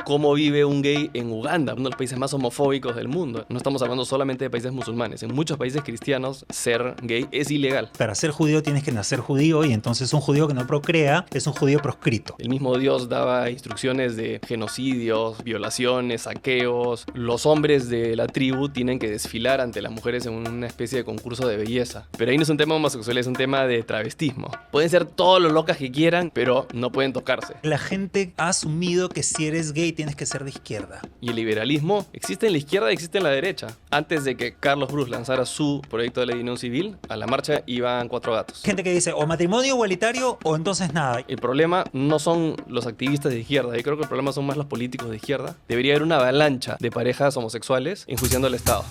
cómo vive un gay en Uganda, uno de los países más homofóbicos del mundo. No estamos hablando solamente de países musulmanes. En muchos países cristianos ser gay es ilegal. Para ser judío tienes que nacer judío y entonces un judío que no procrea es un judío proscrito. El mismo Dios daba instrucciones de genocidios, violaciones, saqueos. Los hombres de la tribu tienen que desfilar ante las mujeres en una especie de concurso de belleza. Pero ahí no es un tema homosexual, es un tema de travestismo. Pueden ser todo lo locas que quieran, pero no pueden tocarse. La gente ha asumido que si eres gay tienes que ser de izquierda. Y el liberalismo existe en la izquierda y existe en la derecha. Antes de que Carlos Bruce lanzara su proyecto de ley de unión civil, a la marcha iban 4 gatos. Gente que dice o matrimonio igualitario o entonces nada. El problema no son los activistas de izquierda, yo creo que el problema son más los políticos de izquierda. Debería haber una avalancha de parejas homosexuales enjuiciando al Estado.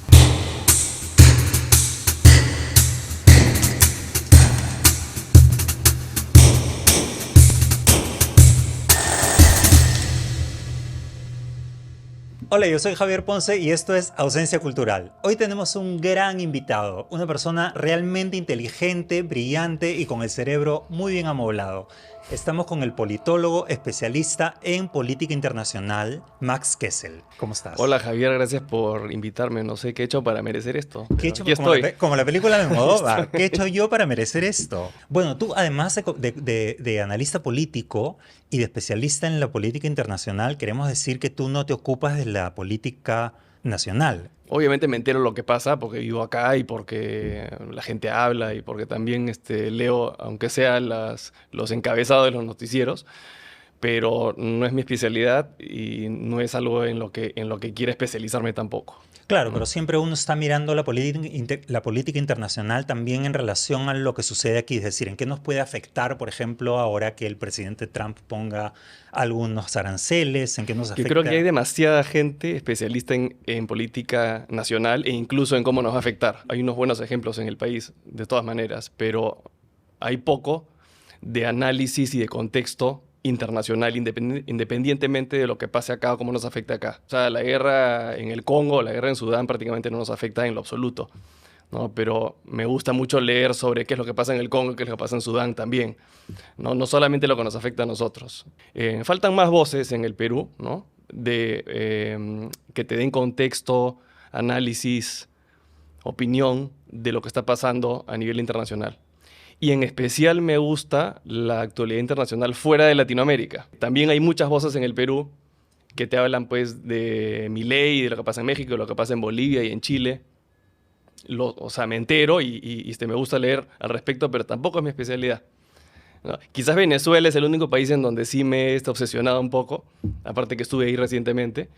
Hola, yo soy Javier Ponce y esto es Ausencia Cultural. Hoy tenemos un gran invitado, una persona realmente inteligente, brillante y con el cerebro muy bien amoblado. Estamos con el politólogo especialista en política internacional, Max Kessel. ¿Cómo estás? Hola Javier, gracias por invitarme. No sé qué he hecho para merecer esto. ¿Qué he hecho Aquí como estoy. como la película de Almodóvar? ¿Qué he hecho yo para merecer esto? Bueno, tú además de analista político y de especialista en la política internacional, queremos decir que tú no te ocupas de la política nacional. Obviamente me entero lo que pasa porque vivo acá y porque la gente habla y porque también leo, aunque sea los encabezados de los noticieros, pero no es mi especialidad y no es algo en lo que quiera especializarme tampoco. Claro, pero siempre uno está mirando la política internacional también en relación a lo que sucede aquí. Es decir, en qué nos puede afectar, por ejemplo, ahora que el presidente Trump ponga algunos aranceles, en qué nos Yo afecta. creo que hay demasiada gente especialista en política nacional e incluso en cómo nos va a afectar. Hay unos buenos ejemplos en el país, de todas maneras, pero hay poco de análisis y de contexto internacional, independientemente de lo que pase acá o cómo nos afecta acá. O sea, la guerra en el Congo, la guerra en Sudán prácticamente no nos afecta en lo absoluto, ¿no? Pero me gusta mucho leer sobre qué es lo que pasa en el Congo, qué es lo que pasa en Sudán también, ¿no? No solamente lo que nos afecta a nosotros. Faltan más voces en el Perú, ¿no? Que te den contexto, análisis, opinión de lo que está pasando a nivel internacional. Y en especial me gusta la actualidad internacional fuera de Latinoamérica. También hay muchas voces en el Perú que te hablan pues de Milei, de lo que pasa en México, de lo que pasa en Bolivia y en Chile. O sea, me entero y me gusta leer al respecto, pero tampoco es mi especialidad, ¿no? Quizás Venezuela es el único país en donde sí me he obsesionado un poco, aparte que estuve ahí recientemente,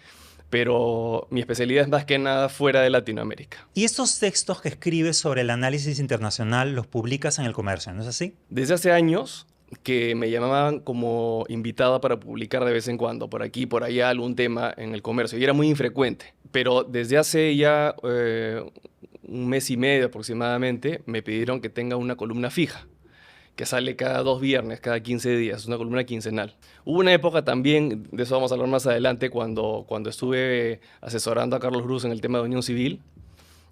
pero mi especialidad es más que nada fuera de Latinoamérica. Y estos textos que escribes sobre el análisis internacional los publicas en El Comercio, ¿no es así? Desde hace años que me llamaban como invitada para publicar de vez en cuando, por aquí, por allá, algún tema en El Comercio, y era muy infrecuente. Pero desde hace ya un mes y medio aproximadamente, me pidieron que tenga una columna fija, que sale cada 2 viernes, cada 15 días, una columna quincenal. Hubo una época también, de eso vamos a hablar más adelante, cuando estuve asesorando a Carlos Bruce en el tema de unión civil,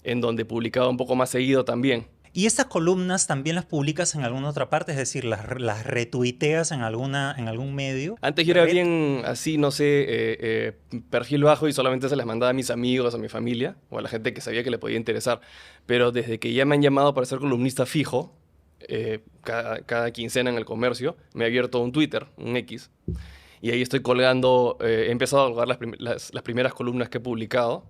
en donde publicaba un poco más seguido también. ¿Y estas columnas también las publicas en alguna otra parte? Es decir, las retuiteas en algún medio. Antes yo era bien así, no sé, perfil bajo y solamente se las mandaba a mis amigos, a mi familia o a la gente que sabía que le podía interesar. Pero desde que ya me han llamado para ser columnista fijo, cada quincena en El Comercio, me he abierto un Twitter, un X, y ahí estoy colgando, he empezado a colgar las primeras columnas que he publicado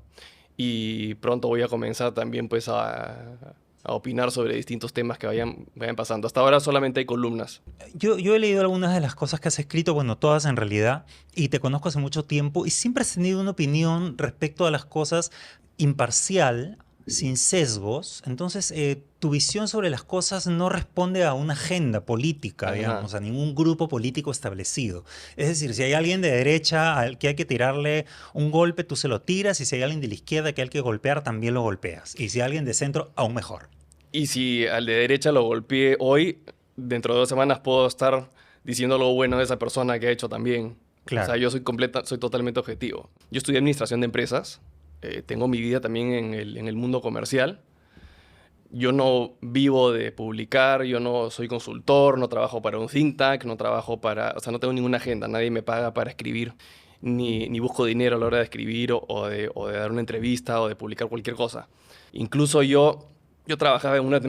y pronto voy a comenzar también pues a opinar sobre distintos temas que vayan pasando. Hasta ahora solamente hay columnas. Yo he leído algunas de las cosas que has escrito, bueno, todas en realidad, y te conozco hace mucho tiempo y siempre has tenido una opinión respecto a las cosas imparcial, sin sesgos. Entonces, tu visión sobre las cosas no responde a una agenda política, digamos, a ningún grupo político establecido. Es decir, si hay alguien de derecha al que hay que tirarle un golpe, tú se lo tiras, y si hay alguien de la izquierda que hay que golpear, también lo golpeas. Y si hay alguien de centro, aún mejor. Y si al de derecha lo golpeé hoy, dentro de 2 semanas puedo estar diciendo lo bueno de esa persona que ha hecho también. Claro. O sea, yo soy totalmente objetivo. Yo estudié administración de empresas, tengo mi vida también en el mundo comercial. Yo no vivo de publicar, yo no soy consultor, no trabajo para un think tank, no trabajo para... O sea, no tengo ninguna agenda, nadie me paga para escribir. ni busco dinero a la hora de escribir o de dar una entrevista o de publicar cualquier cosa. Incluso yo trabajaba en una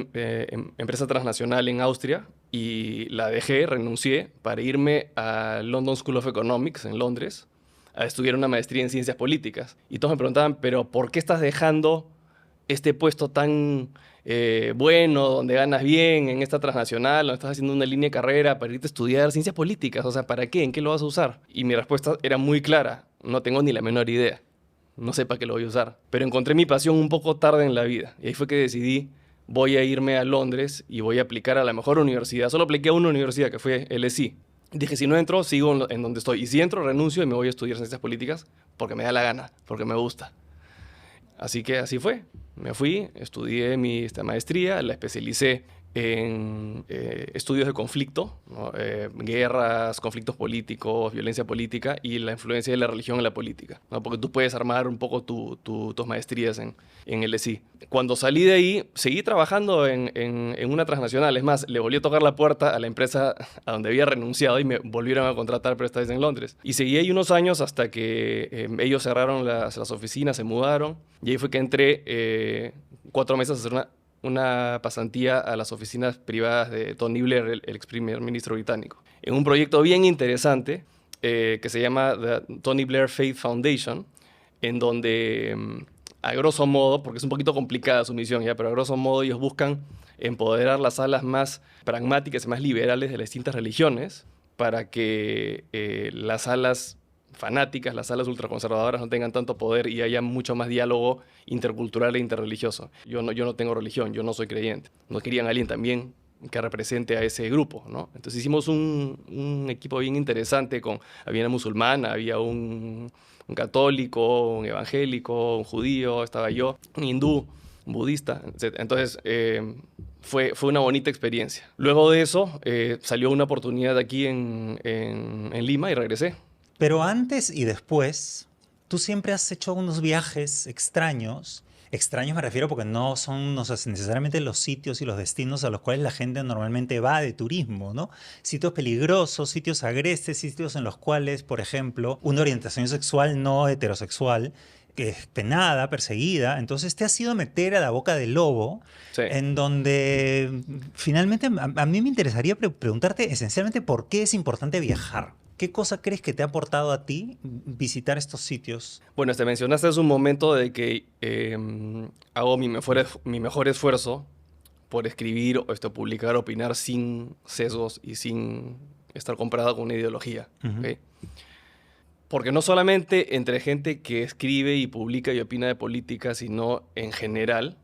empresa transnacional en Austria y la dejé, renuncié para irme a London School of Economics en Londres a estudiar una maestría en ciencias políticas. Y todos me preguntaban, pero ¿por qué estás dejando este puesto tan bueno, donde ganas bien, en esta transnacional, donde estás haciendo una línea de carrera para irte a estudiar ciencias políticas? O sea, ¿para qué? ¿En qué lo vas a usar? Y mi respuesta era muy clara, no tengo ni la menor idea. No sé para qué lo voy a usar. Pero encontré mi pasión un poco tarde en la vida. Y ahí fue que decidí, voy a irme a Londres y voy a aplicar a la mejor universidad. Solo apliqué a una universidad, que fue LSE. Dije, si no entro, sigo en donde estoy. Y si entro, renuncio y me voy a estudiar ciencias políticas porque me da la gana, porque me gusta. Así que así fue. Me fui, estudié esta maestría, la especialicé en estudios de conflicto, ¿no? Guerras, conflictos políticos, violencia política y la influencia de la religión en la política, ¿no? Porque tú puedes armar un poco tus maestrías en LSI. Cuando salí de ahí, seguí trabajando en una transnacional. Es más, le volví a tocar la puerta a la empresa a donde había renunciado y me volvieron a contratar, pero esta vez en Londres. Y seguí ahí unos años hasta que ellos cerraron las oficinas, se mudaron. Y ahí fue que entré 4 meses a hacer una pasantía a las oficinas privadas de Tony Blair, el ex primer ministro británico, en un proyecto bien interesante que se llama The Tony Blair Faith Foundation, en donde, a grosso modo, porque es un poquito complicada su misión, ¿ya? Pero a grosso modo ellos buscan empoderar las alas más pragmáticas y más liberales de las distintas religiones para que las alas fanáticas, las alas ultraconservadoras no tengan tanto poder y haya mucho más diálogo intercultural e interreligioso. Yo no tengo religión, yo no soy creyente. No querían a alguien también que represente a ese grupo, ¿no? Entonces hicimos un equipo bien interesante había una musulmana, había un católico, un evangélico, un judío, estaba yo, un hindú, un budista, etc. Entonces fue una bonita experiencia. Luego de eso salió una oportunidad aquí en Lima y regresé. Pero antes y después, tú siempre has hecho unos viajes extraños. Extraños me refiero porque no son, no sé, necesariamente los sitios y los destinos a los cuales la gente normalmente va de turismo, ¿no? Sitios peligrosos, sitios agrestes, sitios en los cuales, por ejemplo, una orientación sexual no heterosexual que es penada, perseguida. Entonces te has ido a meter a la boca del lobo, Sí. en donde finalmente a mí me interesaría preguntarte esencialmente por qué es importante viajar. ¿Qué cosa crees que te ha aportado a ti visitar estos sitios? Bueno, te mencionaste hace un momento de que hago mi mejor esfuerzo por escribir o publicar, opinar sin sesgos y sin estar comprado con una ideología. Ujú. ¿Ok? Porque no solamente entre gente que escribe y publica y opina de política, sino en general,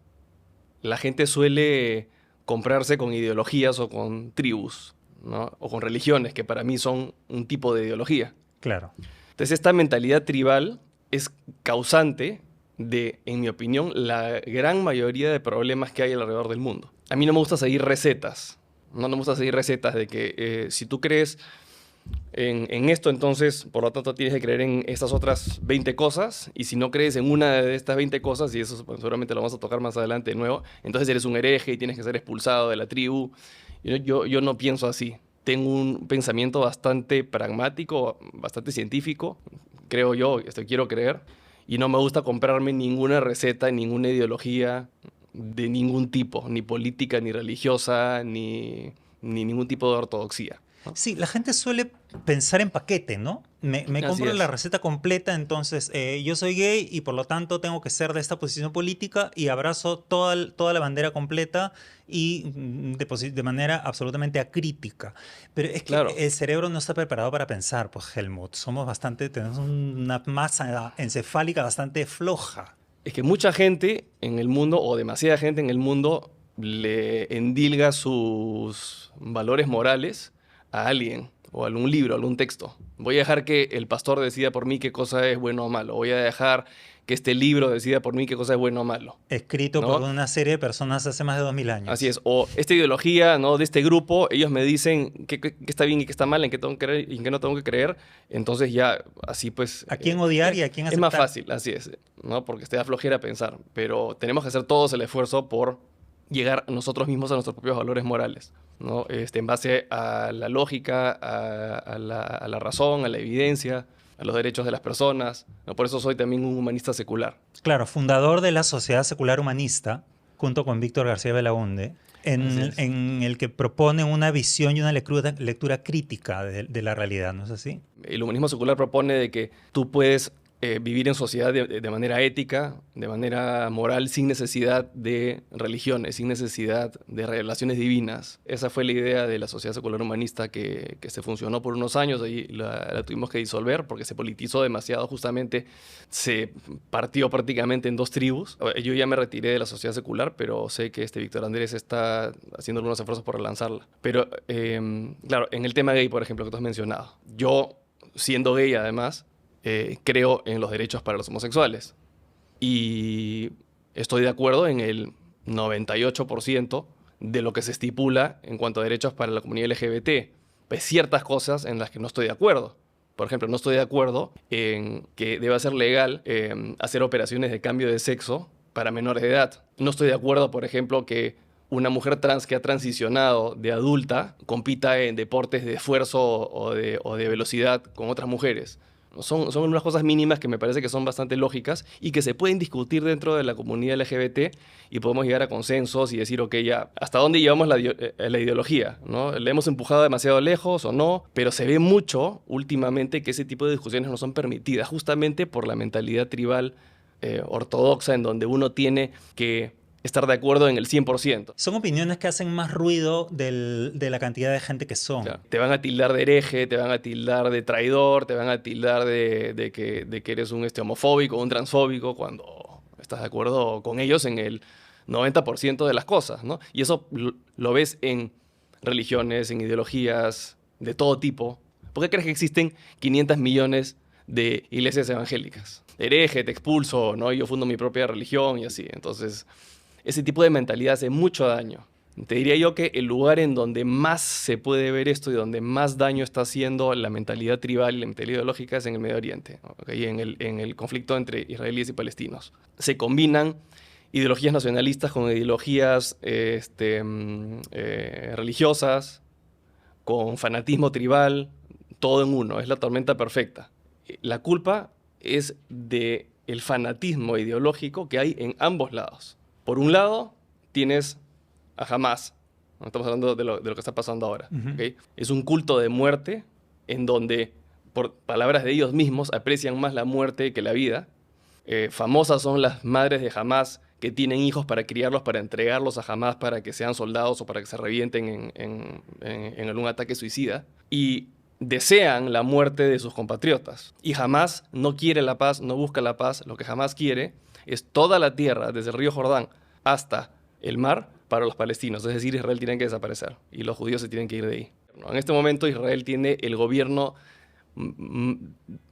la gente suele comprarse con ideologías o con tribus, ¿no? O con religiones, que para mí son un tipo de ideología. Claro. Entonces, esta mentalidad tribal es causante de, en mi opinión, la gran mayoría de problemas que hay alrededor del mundo. A mí no me gusta seguir recetas. No me gusta seguir recetas de que si tú crees en esto, entonces, por lo tanto, tienes que creer en estas otras 20 cosas. Y si no crees en una de estas 20 cosas, y eso pues, seguramente lo vamos a tocar más adelante de nuevo, entonces eres un hereje y tienes que ser expulsado de la tribu. Yo no pienso así. Tengo un pensamiento bastante pragmático, bastante científico, creo yo, quiero creer, y no me gusta comprarme ninguna receta, ninguna ideología de ningún tipo, ni política, ni religiosa, ni ningún tipo de ortodoxia, ¿no? Sí, la gente suele pensar en paquete, ¿no? Me Así compro la es. receta completa, entonces yo soy gay y por lo tanto tengo que ser de esta posición política y abrazo toda la bandera completa y de manera absolutamente acrítica. Pero es que Claro. el cerebro no está preparado para pensar, pues Helmut. Tenemos una masa encefálica bastante floja. Es que mucha gente en el mundo, o demasiada gente en el mundo, le endilga sus valores morales a alguien, o a algún libro, a algún texto. Voy a dejar que el pastor decida por mí qué cosa es bueno o malo. Voy a dejar que este libro decida por mí qué cosa es bueno o malo, Escrito por ¿no? una serie de personas hace más de 2000 Así años. es. O esta ideología, ¿no?, de este grupo, ellos me dicen qué está bien y qué está mal, en qué tengo que creer y en qué no tengo que creer. Entonces ya, así pues... ¿A quién odiar y a quién es más aceptar? fácil, así es, ¿no? Porque te da flojera pensar. Pero tenemos que hacer todos el esfuerzo por llegar nosotros mismos a nuestros propios valores morales, ¿no? En base a la lógica, a la razón, a la evidencia. a los derechos de las personas, ¿no? Por eso soy también un humanista secular. Claro, fundador de la Sociedad Secular Humanista, junto con Víctor García Belaúnde, Así es. en el que propone una visión y una lectura crítica de la realidad, ¿no es así? El humanismo secular propone de que tú puedes vivir en sociedad de manera ética, de manera moral, sin necesidad de religiones, sin necesidad de relaciones divinas. Esa fue la idea de la Sociedad Secular Humanista que se funcionó por unos años, ahí la tuvimos que disolver porque se politizó demasiado, justamente se partió prácticamente en dos tribus. Yo ya me retiré de la Sociedad Secular, pero sé que Víctor Andrés está haciendo algunos esfuerzos por relanzarla. Pero, claro, en el tema gay, por ejemplo, que tú has mencionado, yo, siendo gay además, creo en los derechos para los homosexuales. Y estoy de acuerdo en el 98% de lo que se estipula en cuanto a derechos para la comunidad LGBT. Hay ciertas cosas en las que no estoy de acuerdo. Por ejemplo, no estoy de acuerdo en que deba ser legal hacer operaciones de cambio de sexo para menores de edad. No estoy de acuerdo, por ejemplo, que una mujer trans que ha transicionado de adulta compita en deportes de esfuerzo o de velocidad con otras mujeres. Son unas cosas mínimas que me parece que son bastante lógicas y que se pueden discutir dentro de la comunidad LGBT y podemos llegar a consensos y decir, ok, ya, ¿hasta dónde llevamos la ideología? ¿No? ¿Le hemos empujado demasiado lejos o no? Pero se ve mucho últimamente que ese tipo de discusiones no son permitidas, justamente por la mentalidad tribal ortodoxa, en donde uno tiene que estar de acuerdo en el 100%. Son opiniones que hacen más ruido de la cantidad de gente que son. Claro. Te van a tildar de hereje, te van a tildar de traidor, te van a tildar de que eres un homofóbico, un transfóbico, cuando estás de acuerdo con ellos en el 90% de las cosas, ¿no? Y eso lo ves en religiones, en ideologías de todo tipo. ¿Por qué crees que existen 500 millones de iglesias evangélicas? Hereje, te expulso, ¿no? Yo fundo mi propia religión y así. Entonces, ese tipo de mentalidad hace mucho daño. Te diría yo que el lugar en donde más se puede ver esto y donde más daño está haciendo la mentalidad tribal y la mentalidad ideológica es en el Medio Oriente, ¿okay? En el conflicto entre israelíes y palestinos. Se combinan ideologías nacionalistas con ideologías religiosas, con fanatismo tribal, todo en uno. Es la tormenta perfecta. La culpa es del fanatismo ideológico que hay en ambos lados. Por un lado, tienes a Hamás. ¿No? Estamos hablando de lo que está pasando ahora. ¿Okay? Es un culto de muerte en donde, por palabras de ellos mismos, aprecian más la muerte que la vida. Famosas son las madres de Hamás que tienen hijos para criarlos, para entregarlos a Hamás para que sean soldados o para que se revienten en algún ataque suicida. Y desean la muerte de sus compatriotas. Y Hamás no quiere la paz, no busca la paz. Lo que Hamás quiere es toda la tierra, desde el río Jordán hasta el mar, para los palestinos. Es decir, Israel tiene que desaparecer y los judíos se tienen que ir de ahí. En este momento Israel tiene el gobierno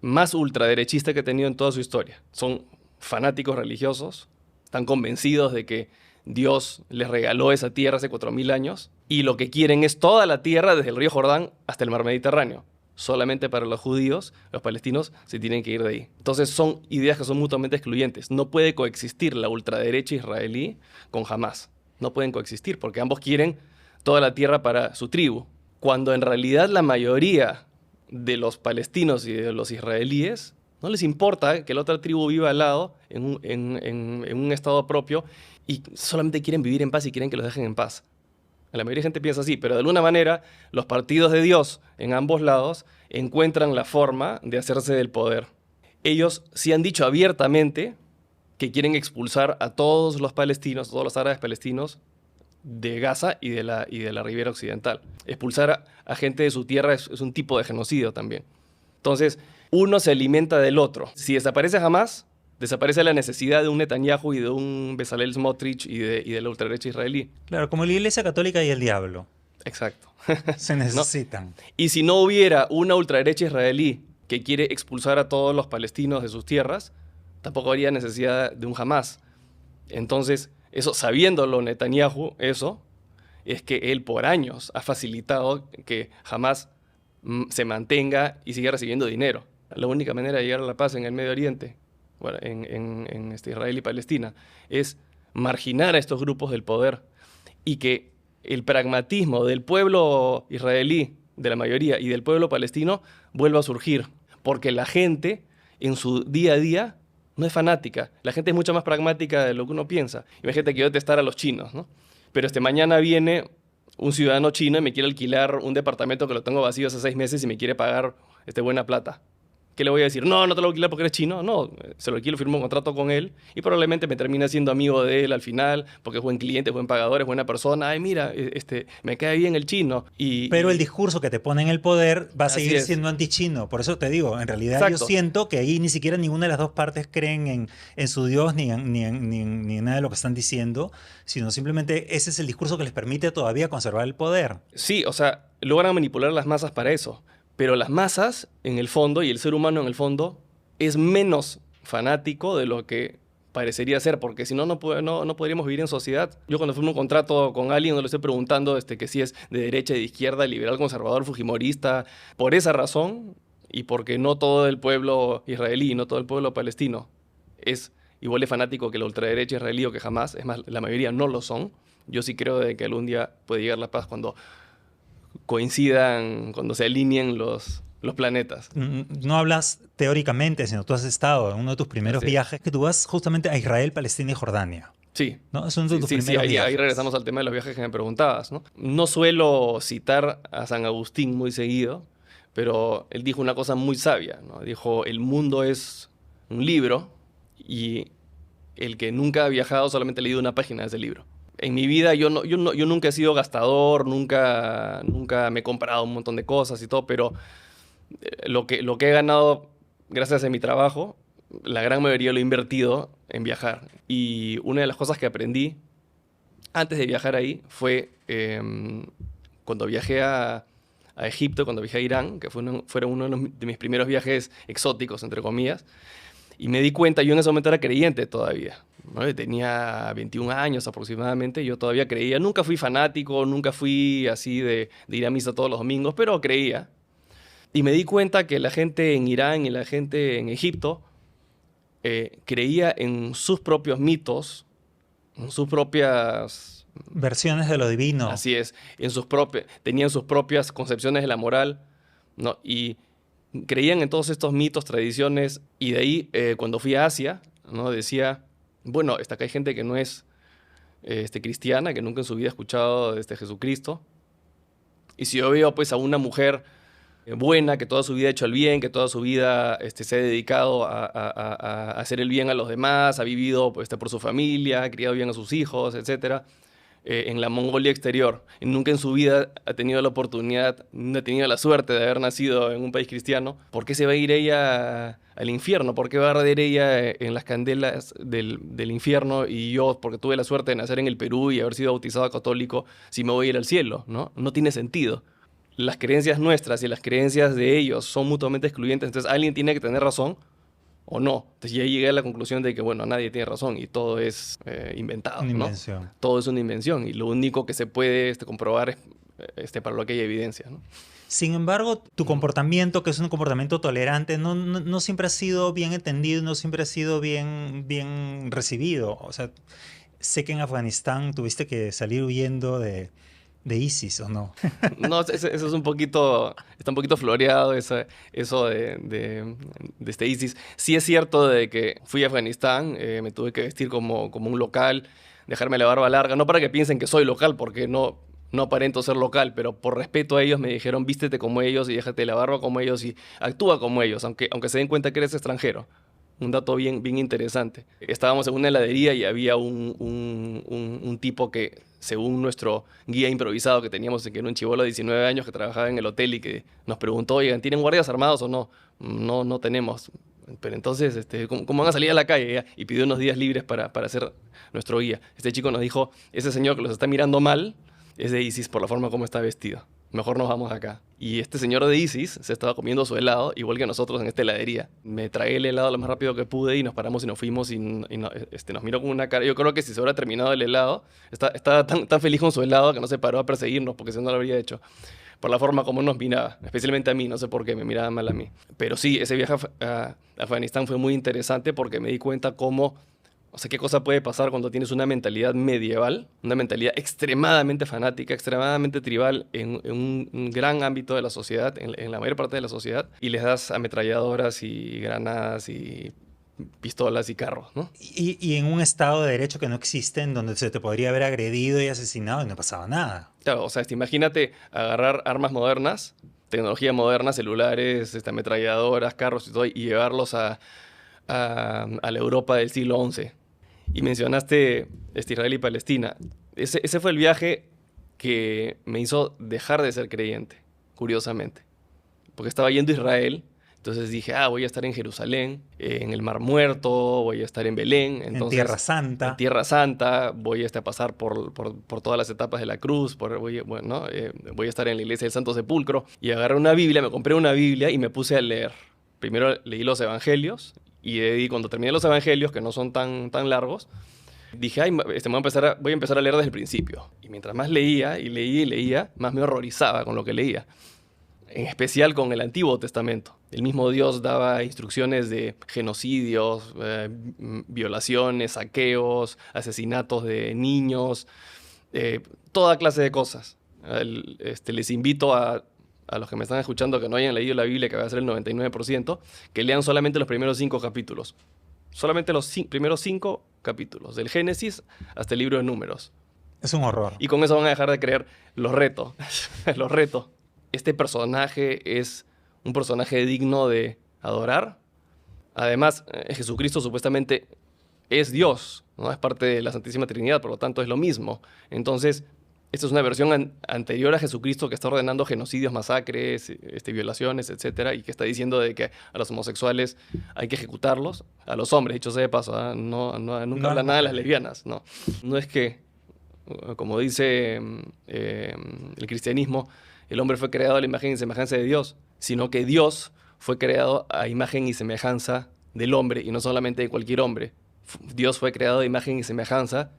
más ultraderechista que ha tenido en toda su historia. Son fanáticos religiosos, están convencidos de que Dios les regaló esa tierra hace 4000 años y lo que quieren es toda la tierra desde el río Jordán hasta el mar Mediterráneo. Solamente para los judíos, los palestinos se tienen que ir de ahí. Entonces son ideas que son mutuamente excluyentes. No puede coexistir la ultraderecha israelí con Hamás. No pueden coexistir porque ambos quieren toda la tierra para su tribu. Cuando en realidad la mayoría de los palestinos y de los israelíes no les importa que la otra tribu viva al lado en un estado propio y solamente quieren vivir en paz y quieren que los dejen en paz. La mayoría de gente piensa así, pero de alguna manera los partidos de Dios en ambos lados encuentran la forma de hacerse del poder. Ellos sí han dicho abiertamente que quieren expulsar a todos los palestinos, todos los árabes palestinos de Gaza y de la ribera occidental. Expulsar a gente de su tierra es un tipo de genocidio también. Entonces, uno se alimenta del otro. Si desaparece Hamás, desaparece la necesidad de un Netanyahu y de un Bezalel Smotrich y de la ultraderecha israelí. Claro, como la Iglesia Católica y el diablo. Exacto. Se necesitan. ¿No? Y si no hubiera una ultraderecha israelí que quiere expulsar a todos los palestinos de sus tierras, tampoco habría necesidad de un Hamás. Entonces, eso, sabiéndolo Netanyahu, eso, es que él por años ha facilitado que Hamás se mantenga y siga recibiendo dinero. La única manera de llegar a la paz en el Medio Oriente, bueno, en Israel y Palestina, es marginar a estos grupos del poder y que el pragmatismo del pueblo israelí, de la mayoría, y del pueblo palestino vuelva a surgir. porque la gente en su día a día no es fanática. La gente es mucho más pragmática de lo que uno piensa. Imagínate que yo detestara a los chinos, ¿no? Pero mañana viene un ciudadano chino y me quiere alquilar un departamento que lo tengo vacío hace 6 meses y me quiere pagar buena plata. ¿Qué le voy a decir? No, no te lo voy a alquilar porque eres chino. No, se lo alquilo, firmo un contrato con él y probablemente me termine siendo amigo de él al final porque es buen cliente, es buen pagador, es buena persona. Ay, mira, me cae bien el chino. Pero el discurso que te pone en el poder va a seguir es. siendo antichino. Por eso te digo, en realidad Exacto. yo siento que ahí ni siquiera ninguna de las dos partes creen en su Dios ni en nada de lo que están diciendo, sino simplemente ese es el discurso que les permite todavía conservar el poder. Sí, o sea, logran manipular las masas para eso. Pero las masas, en el fondo, y el ser humano en el fondo, es menos fanático de lo que parecería ser, porque si no, no podríamos vivir en sociedad. Yo cuando firmo un contrato con alguien, no le estoy preguntando que si es de derecha, de izquierda, liberal, conservador, fujimorista, por esa razón, y porque no todo el pueblo israelí, no todo el pueblo palestino es igual de fanático que la ultraderecha israelí o que jamás, es más, la mayoría no lo son. Yo sí creo de que algún día puede llegar la paz cuando coincidan, cuando se alineen los planetas. No hablas teóricamente, sino tú has estado en uno de tus primeros Así es. viajes, que tú vas justamente a Israel, Palestina y Jordania. Sí. ¿No? Es uno de tus Sí, primeros viajes. ahí regresamos al tema de los viajes que me preguntabas, ¿no? No suelo citar a San Agustín muy seguido, pero él dijo una cosa muy sabia, ¿no? Dijo, el mundo es un libro y el que nunca ha viajado solamente ha leído una página de ese libro. En mi vida yo nunca he sido gastador, nunca me he comprado un montón de cosas y todo, pero lo que he ganado gracias a mi trabajo, la gran mayoría lo he invertido en viajar. Y una de las cosas que aprendí antes de viajar ahí fue cuando viajé a Egipto, cuando viajé a Irán, que fueron uno de mis primeros viajes exóticos, entre comillas, y me di cuenta, yo en ese momento era creyente todavía, ¿no? Yo tenía 21 años aproximadamente, yo todavía creía, nunca fui fanático, nunca fui así de ir a misa todos los domingos, pero creía. Y me di cuenta que la gente en Irán y la gente en Egipto creía en sus propios mitos, en sus propias... Versiones de lo divino. Así es, tenían sus propias concepciones de la moral, ¿no? Y creían en todos estos mitos, tradiciones, y de ahí, cuando fui a Asia, ¿no? Decía, bueno, acá hay gente que no es cristiana, que nunca en su vida ha escuchado de Jesucristo, y si yo veo pues a una mujer buena, que toda su vida ha hecho el bien, que toda su vida se ha dedicado a hacer el bien a los demás, ha vivido pues, por su familia, ha criado bien a sus hijos, etcétera, en la Mongolia exterior. Y nunca en su vida ha tenido la oportunidad, no ha tenido la suerte de haber nacido en un país cristiano. ¿Por qué se va a ir ella al infierno? ¿Por qué va a arder ella en las candelas del infierno y yo, porque tuve la suerte de nacer en el Perú y haber sido bautizado católico, si me voy a ir al cielo? No tiene sentido. Las creencias nuestras y las creencias de ellos son mutuamente excluyentes, entonces alguien tiene que tener razón o no. Entonces ya llegué a la conclusión de que, bueno, nadie tiene razón y todo es inventado, Una ¿no? invención. Todo es una invención y lo único que se puede comprobar es para lo que hay evidencia, ¿no? Sin embargo, tu comportamiento, que es un comportamiento tolerante, no siempre ha sido bien entendido, no siempre ha sido bien recibido. O sea, sé que en Afganistán tuviste que salir huyendo de ISIS, ¿o no? No, eso es un poquito, está un poquito floreado eso de ISIS. Sí es cierto de que fui a Afganistán, me tuve que vestir como un local, dejarme la barba larga, no para que piensen que soy local, porque no aparento ser local, pero por respeto a ellos me dijeron vístete como ellos y déjate la barba como ellos y actúa como ellos, aunque se den cuenta que eres extranjero. Un dato bien interesante. Estábamos en una heladería y había un tipo que, según nuestro guía improvisado que teníamos, que era un chibolo de 19 años que trabajaba en el hotel y que nos preguntó, oigan, ¿tienen guardias armados o no? No tenemos. Pero entonces, ¿cómo van a salir a la calle? Ya? Y pidió unos días libres para ser nuestro guía. Este chico nos dijo, ese señor que los está mirando mal es de ISIS por la forma como está vestido. Mejor nos vamos de acá. Y este señor de ISIS se estaba comiendo su helado, igual que nosotros en esta heladería. Me tragué el helado lo más rápido que pude y nos paramos y nos fuimos y nos miró con una cara. Yo creo que si se hubiera terminado el helado, estaba tan feliz con su helado que no se paró a perseguirnos porque si no lo habría hecho. Por la forma como nos miraba, especialmente a mí, no sé por qué, me miraba mal a mí. Pero sí, ese viaje a Afganistán fue muy interesante porque me di cuenta cómo O sea, ¿qué cosa puede pasar cuando tienes una mentalidad medieval, una mentalidad extremadamente fanática, extremadamente tribal en un gran ámbito de la sociedad, en la mayor parte de la sociedad, y les das ametralladoras y granadas y pistolas y carros, ¿no? Y en un estado de derecho que no existe, en donde se te podría haber agredido y asesinado y no pasaba nada. Claro, o sea, imagínate agarrar armas modernas, tecnología moderna, celulares, ametralladoras, carros y todo, y llevarlos a la Europa del siglo XI. Y mencionaste Israel y Palestina. Ese fue el viaje que me hizo dejar de ser creyente, curiosamente. Porque estaba yendo a Israel, entonces dije, voy a estar en Jerusalén, en el Mar Muerto, voy a estar en Belén. En Entonces, Tierra en Santa. Tierra Santa, voy a pasar por todas las etapas de la cruz, voy a estar en la iglesia del Santo Sepulcro. Y agarré una Biblia, me compré una Biblia y me puse a leer. Primero leí los evangelios y de ahí, cuando terminé los evangelios, que no son tan largos, dije, voy a empezar a leer desde el principio. Y mientras más leía y leía y leía, más me horrorizaba con lo que leía. En especial con el Antiguo Testamento. El mismo Dios daba instrucciones de genocidios, violaciones, saqueos, asesinatos de niños, toda clase de cosas. Les invito a los que me están escuchando que no hayan leído la Biblia, que va a ser el 99%, que lean solamente los primeros 5 capítulos. Solamente los primeros 5 capítulos, del Génesis hasta el libro de Números. Es un horror. Y con eso van a dejar de creer. Los reto. Los reto. Este personaje es un personaje digno de adorar. Además, Jesucristo supuestamente es Dios, ¿no? Es parte de la Santísima Trinidad, por lo tanto es lo mismo. Entonces, esta es una versión anterior a Jesucristo que está ordenando genocidios, masacres, violaciones, etcétera, y que está diciendo de que a los homosexuales hay que ejecutarlos, a los hombres, dicho sea de paso, nunca habla nada de las lesbianas, no. No es que, como dice el cristianismo, el hombre fue creado a la imagen y semejanza de Dios, sino que Dios fue creado a imagen y semejanza del hombre, y no solamente de cualquier hombre. Dios fue creado a imagen y semejanza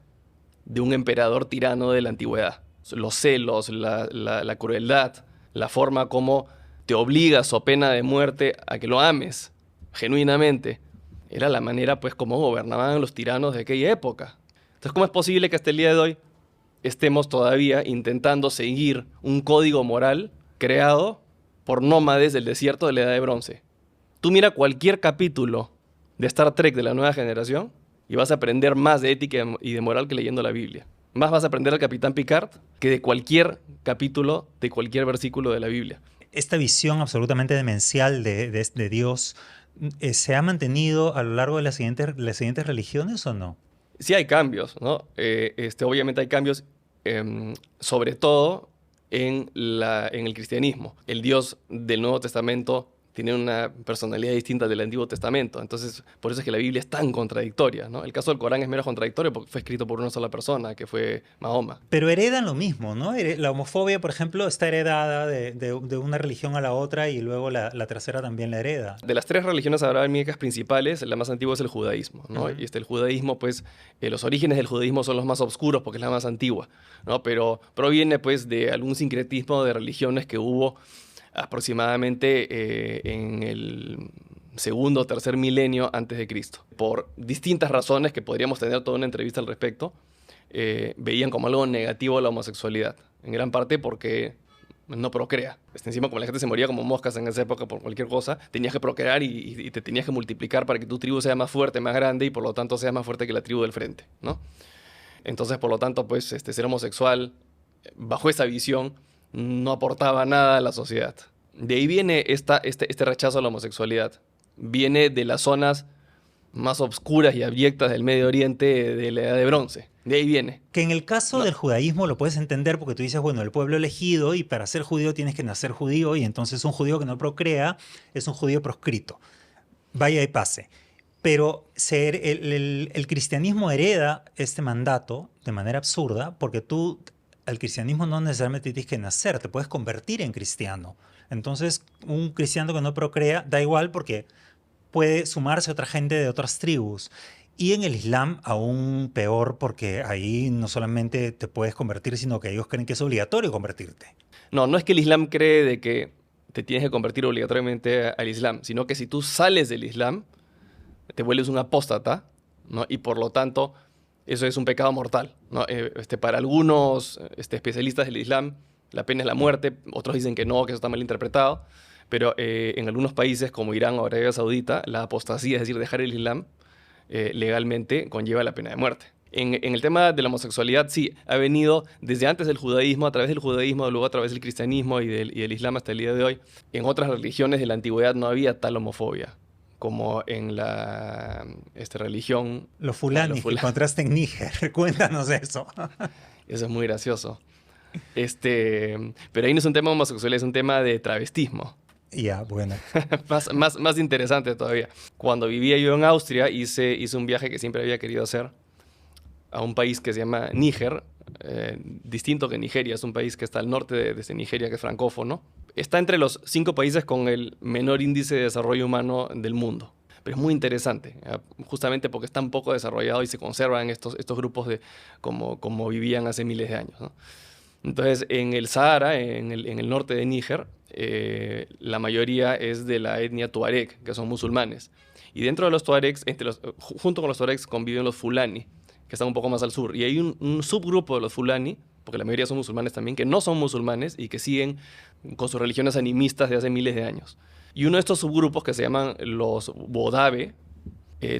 de un emperador tirano de la antigüedad. Los celos, la crueldad, la forma como te obligas o pena de muerte a que lo ames genuinamente, era la manera pues como gobernaban los tiranos de aquella época. Entonces, ¿cómo es posible que hasta el día de hoy estemos todavía intentando seguir un código moral creado por nómades del desierto de la Edad de Bronce? Tú mira cualquier capítulo de Star Trek de la nueva generación y vas a aprender más de ética y de moral que leyendo la Biblia. Más vas a aprender al Capitán Picard que de cualquier capítulo, de cualquier versículo de la Biblia. Esta visión absolutamente demencial de Dios, ¿se ha mantenido a lo largo de las siguientes religiones o no? Sí hay cambios, ¿no? Obviamente hay cambios, sobre todo en el cristianismo. El Dios del Nuevo Testamento tiene una personalidad distinta del Antiguo Testamento. Entonces, por eso es que la Biblia es tan contradictoria, ¿no? El caso del Corán es menos contradictorio porque fue escrito por una sola persona, que fue Mahoma. Pero heredan lo mismo, ¿no? La homofobia, por ejemplo, está heredada de una religión a la otra y luego la tercera también la hereda. De las 3 religiones abrahámicas principales, la más antigua es el judaísmo, ¿no? Y el judaísmo, pues, los orígenes del judaísmo son los más oscuros porque es la más antigua, ¿no? Pero proviene, pues, de algún sincretismo de religiones que hubo aproximadamente en el segundo o tercer milenio antes de Cristo. Por distintas razones que podríamos tener toda una entrevista al respecto, veían como algo negativo la homosexualidad. En gran parte porque no procrea. Encima, como la gente se moría como moscas en esa época por cualquier cosa, tenías que procrear y te tenías que multiplicar para que tu tribu sea más fuerte, más grande y por lo tanto sea más fuerte que la tribu del frente, ¿no? Entonces, por lo tanto, pues, ser homosexual, bajo esa visión, no aportaba nada a la sociedad. De ahí viene este rechazo a la homosexualidad. Viene de las zonas más obscuras y abyectas del Medio Oriente de la Edad de Bronce. De ahí viene. Que en el caso del judaísmo lo puedes entender porque tú dices, bueno, el pueblo elegido y para ser judío tienes que nacer judío y entonces un judío que no procrea es un judío proscrito. Vaya y pase. Pero el cristianismo hereda este mandato de manera absurda porque tú al cristianismo no necesariamente tienes que nacer, te puedes convertir en cristiano. Entonces, un cristiano que no procrea da igual porque puede sumarse a otra gente de otras tribus. Y en el Islam aún peor porque ahí no solamente te puedes convertir, sino que ellos creen que es obligatorio convertirte. No es que el Islam cree de que te tienes que convertir obligatoriamente al Islam, sino que si tú sales del Islam, te vuelves un apóstata ¿no? Y por lo tanto, eso es un pecado mortal, ¿no? Para algunos especialistas del Islam, la pena es la muerte, otros dicen que no, que eso está mal interpretado, pero en algunos países como Irán o Arabia Saudita, la apostasía, es decir, dejar el Islam, legalmente conlleva la pena de muerte. En el tema de la homosexualidad, sí, ha venido desde antes del judaísmo, a través del judaísmo, luego a través del cristianismo y del islam hasta el día de hoy. En otras religiones de la antigüedad no había tal homofobia como en la religión. Los fulanis que encontraste en Níger, cuéntanos eso. Eso es muy gracioso. Pero ahí no es un tema de homosexualidad, es un tema de travestismo. Ya, bueno. más interesante todavía. Cuando vivía yo en Austria, hice un viaje que siempre había querido hacer a un país que se llama Níger, distinto que Nigeria, es un país que está al norte de Nigeria, que es francófono. Está entre los 5 países con el menor índice de desarrollo humano del mundo. Pero es muy interesante, justamente porque está un poco desarrollado y se conservan estos grupos de como vivían hace miles de años, ¿no? Entonces, en el Sahara, en el norte de Níger, la mayoría es de la etnia tuareg, que son musulmanes. Y dentro de los tuaregs, junto con los tuaregs conviven los fulani, que están un poco más al sur. Y hay un subgrupo de los fulani, porque la mayoría son musulmanes también, que no son musulmanes y que siguen con sus religiones animistas de hace miles de años. Y uno de estos subgrupos, que se llaman los Bodabe,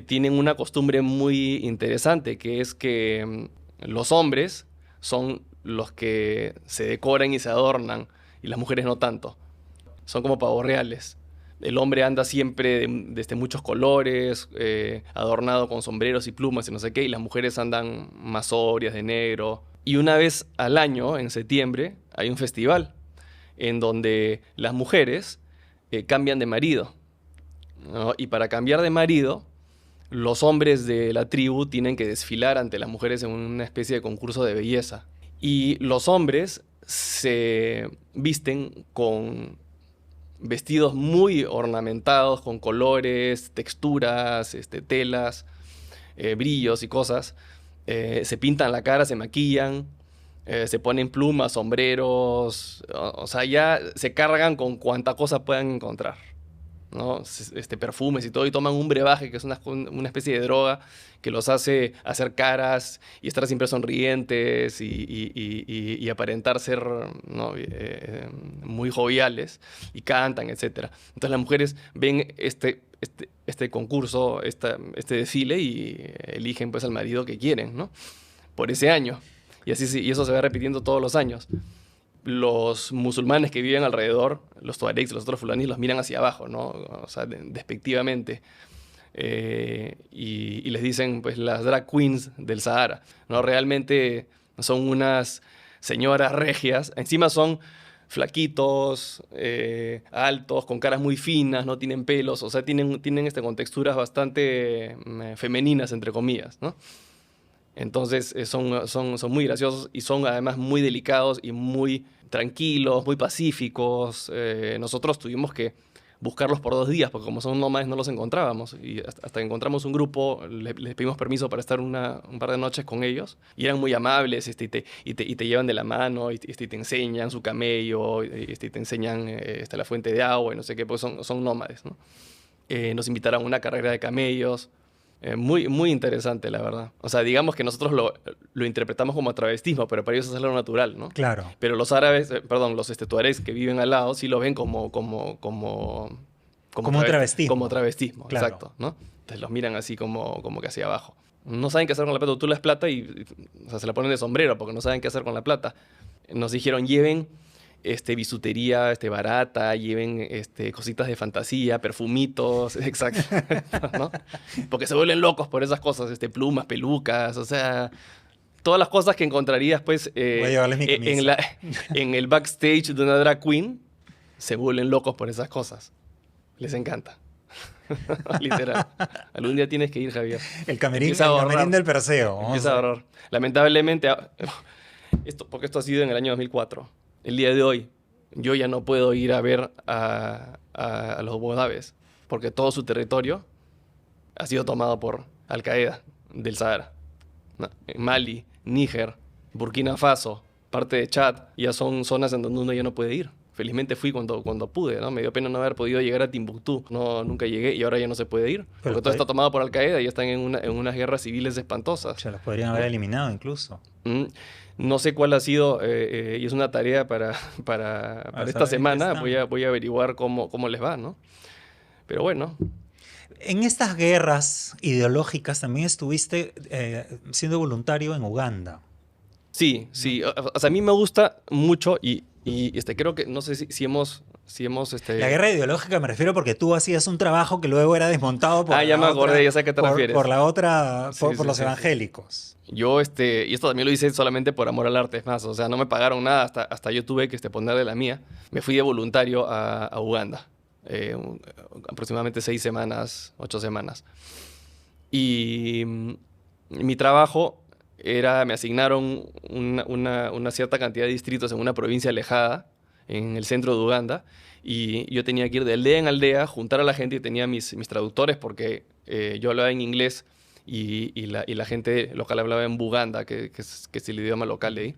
tienen una costumbre muy interesante, que es que los hombres son los que se decoran y se adornan, y las mujeres no tanto. Son como pavos reales. El hombre anda siempre de muchos colores, adornado con sombreros y plumas y no sé qué, y las mujeres andan más sobrias, de negro. Y una vez al año, en septiembre, hay un festival en donde las mujeres cambian de marido, ¿no? Y para cambiar de marido, los hombres de la tribu tienen que desfilar ante las mujeres en una especie de concurso de belleza. Y los hombres se visten con vestidos muy ornamentados, con colores, texturas, telas, brillos y cosas. Se pintan la cara, se maquillan, se ponen plumas, sombreros, o sea, ya se cargan con cuanta cosa puedan encontrar, ¿no? Perfumes y todo, y toman un brebaje, que es una especie de droga que los hace hacer caras y estar siempre sonrientes y aparentar ser, ¿no? Muy joviales, y cantan, etc. Entonces las mujeres ven este concurso, este desfile, y eligen pues al marido que quieren, ¿no? Por ese año. Y eso se va repitiendo todos los años. Los musulmanes que viven alrededor, los tuaregs, los otros fulanis, los miran hacia abajo, ¿no? O sea, despectivamente. Y les dicen, pues, las drag queens del Sahara, ¿no? Realmente son unas señoras regias. Encima son flaquitos, altos, con caras muy finas, no tienen pelos. O sea, tienen con texturas bastante femeninas, entre comillas, ¿no? Entonces son muy graciosos y son además muy delicados y muy tranquilos, muy pacíficos. Nosotros tuvimos que buscarlos por 2 días, porque como son nómades no los encontrábamos. Y hasta que encontramos un grupo, les pedimos permiso para estar un par de noches con ellos. Y eran muy amables, y te llevan de la mano, y te enseñan su camello, y te enseñan la fuente de agua, y no sé qué, porque son nómades, ¿no? Nos invitaron a una carrera de camellos. Muy, muy interesante, la verdad. O sea, digamos que nosotros lo interpretamos como travestismo, pero para ellos es algo natural, ¿no? Claro. Pero los árabes, los tuaregs que viven al lado, sí lo ven como un travestismo. Como travestismo, claro. Exacto, ¿no? Entonces los miran así como que hacia abajo. No saben qué hacer con la plata. Tú les plata o sea, se la ponen de sombrero porque no saben qué hacer con la plata. Nos dijeron, lleven bisutería barata, lleven cositas de fantasía, perfumitos, exacto, ¿no? Porque se vuelven locos por esas cosas, plumas, pelucas, o sea, todas las cosas que encontrarías pues Voy a llevarles mi camisa. en el backstage de una drag queen, se vuelven locos por esas cosas. Les encanta. Literal. Algún día tienes que ir, Javier. El camerín del Perseo. Empieza a ahorrar. Lamentablemente, porque esto ha sido en el año 2004. El día de hoy, yo ya no puedo ir a ver a los bodabes, porque todo su territorio ha sido tomado por Al-Qaeda del Sahara. ¿No? Mali, Níger, Burkina Faso, parte de Chad, ya son zonas en donde uno ya no puede ir. Felizmente fui cuando pude, ¿no? Me dio pena no haber podido llegar a Timbuktu. No, nunca llegué y ahora ya no se puede ir. Porque todo está tomado por Al-Qaeda y están en unas guerras civiles espantosas. Se los podrían haber eliminado incluso. No sé cuál ha sido, y es una tarea para esta semana. Voy a averiguar cómo les va, ¿no? Pero bueno. En estas guerras ideológicas también estuviste siendo voluntario en Uganda. Sí, sí. O sea, a mí me gusta mucho y creo que, no sé si hemos La guerra ideológica me refiero porque tú hacías un trabajo que luego era desmontado por ya me acordé, ya sé a qué te refieres. Por la otra, por los evangélicos. Yo, y esto también lo hice solamente por amor al arte, es más, o sea, no me pagaron nada, hasta yo tuve que poner de la mía. Me fui de voluntario a Uganda, aproximadamente 6 semanas, 8 semanas. Y mi trabajo me asignaron una cierta cantidad de distritos en una provincia alejada, en el centro de Uganda, y yo tenía que ir de aldea en aldea, juntar a la gente, y tenía mis traductores porque yo hablaba en inglés y la gente local hablaba en Buganda, que es el idioma local de ahí.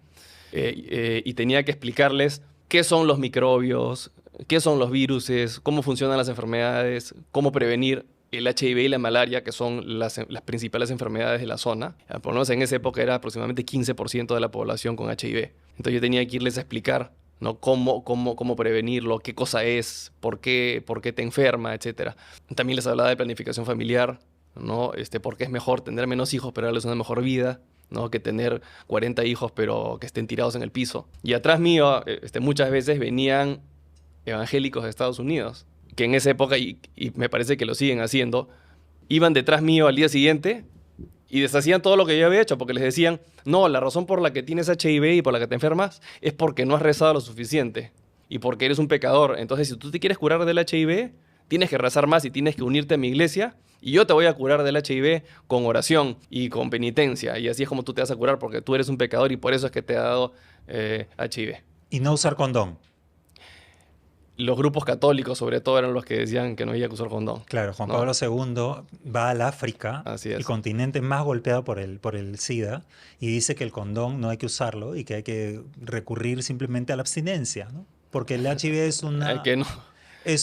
Y tenía que explicarles qué son los microbios, qué son los viruses, cómo funcionan las enfermedades, cómo prevenir el HIV y la malaria, que son las principales enfermedades de la zona. Por lo menos en esa época era aproximadamente 15% de la población con HIV. Entonces yo tenía que irles a explicar, ¿no? Cómo prevenirlo, qué cosa es, por qué te enferma, etc. También les hablaba de planificación familiar, ¿no? Por qué es mejor tener menos hijos pero darles una mejor vida, ¿no? Que tener 40 hijos pero que estén tirados en el piso. Y atrás mío, muchas veces venían evangélicos de Estados Unidos, que en esa época, y me parece que lo siguen haciendo, iban detrás mío al día siguiente y deshacían todo lo que yo había hecho, porque les decían, no, la razón por la que tienes HIV y por la que te enfermas es porque no has rezado lo suficiente y porque eres un pecador. Entonces, si tú te quieres curar del HIV, tienes que rezar más y tienes que unirte a mi iglesia y yo te voy a curar del HIV con oración y con penitencia. Y así es como tú te vas a curar, porque tú eres un pecador y por eso es que te ha dado HIV. Y no usar condón. Los grupos católicos, sobre todo, eran los que decían que no había que usar condón. Claro, Juan Pablo II va al África, el continente más golpeado por el SIDA, y dice que el condón no hay que usarlo y que hay que recurrir simplemente a la abstinencia, ¿no? Porque el HIV es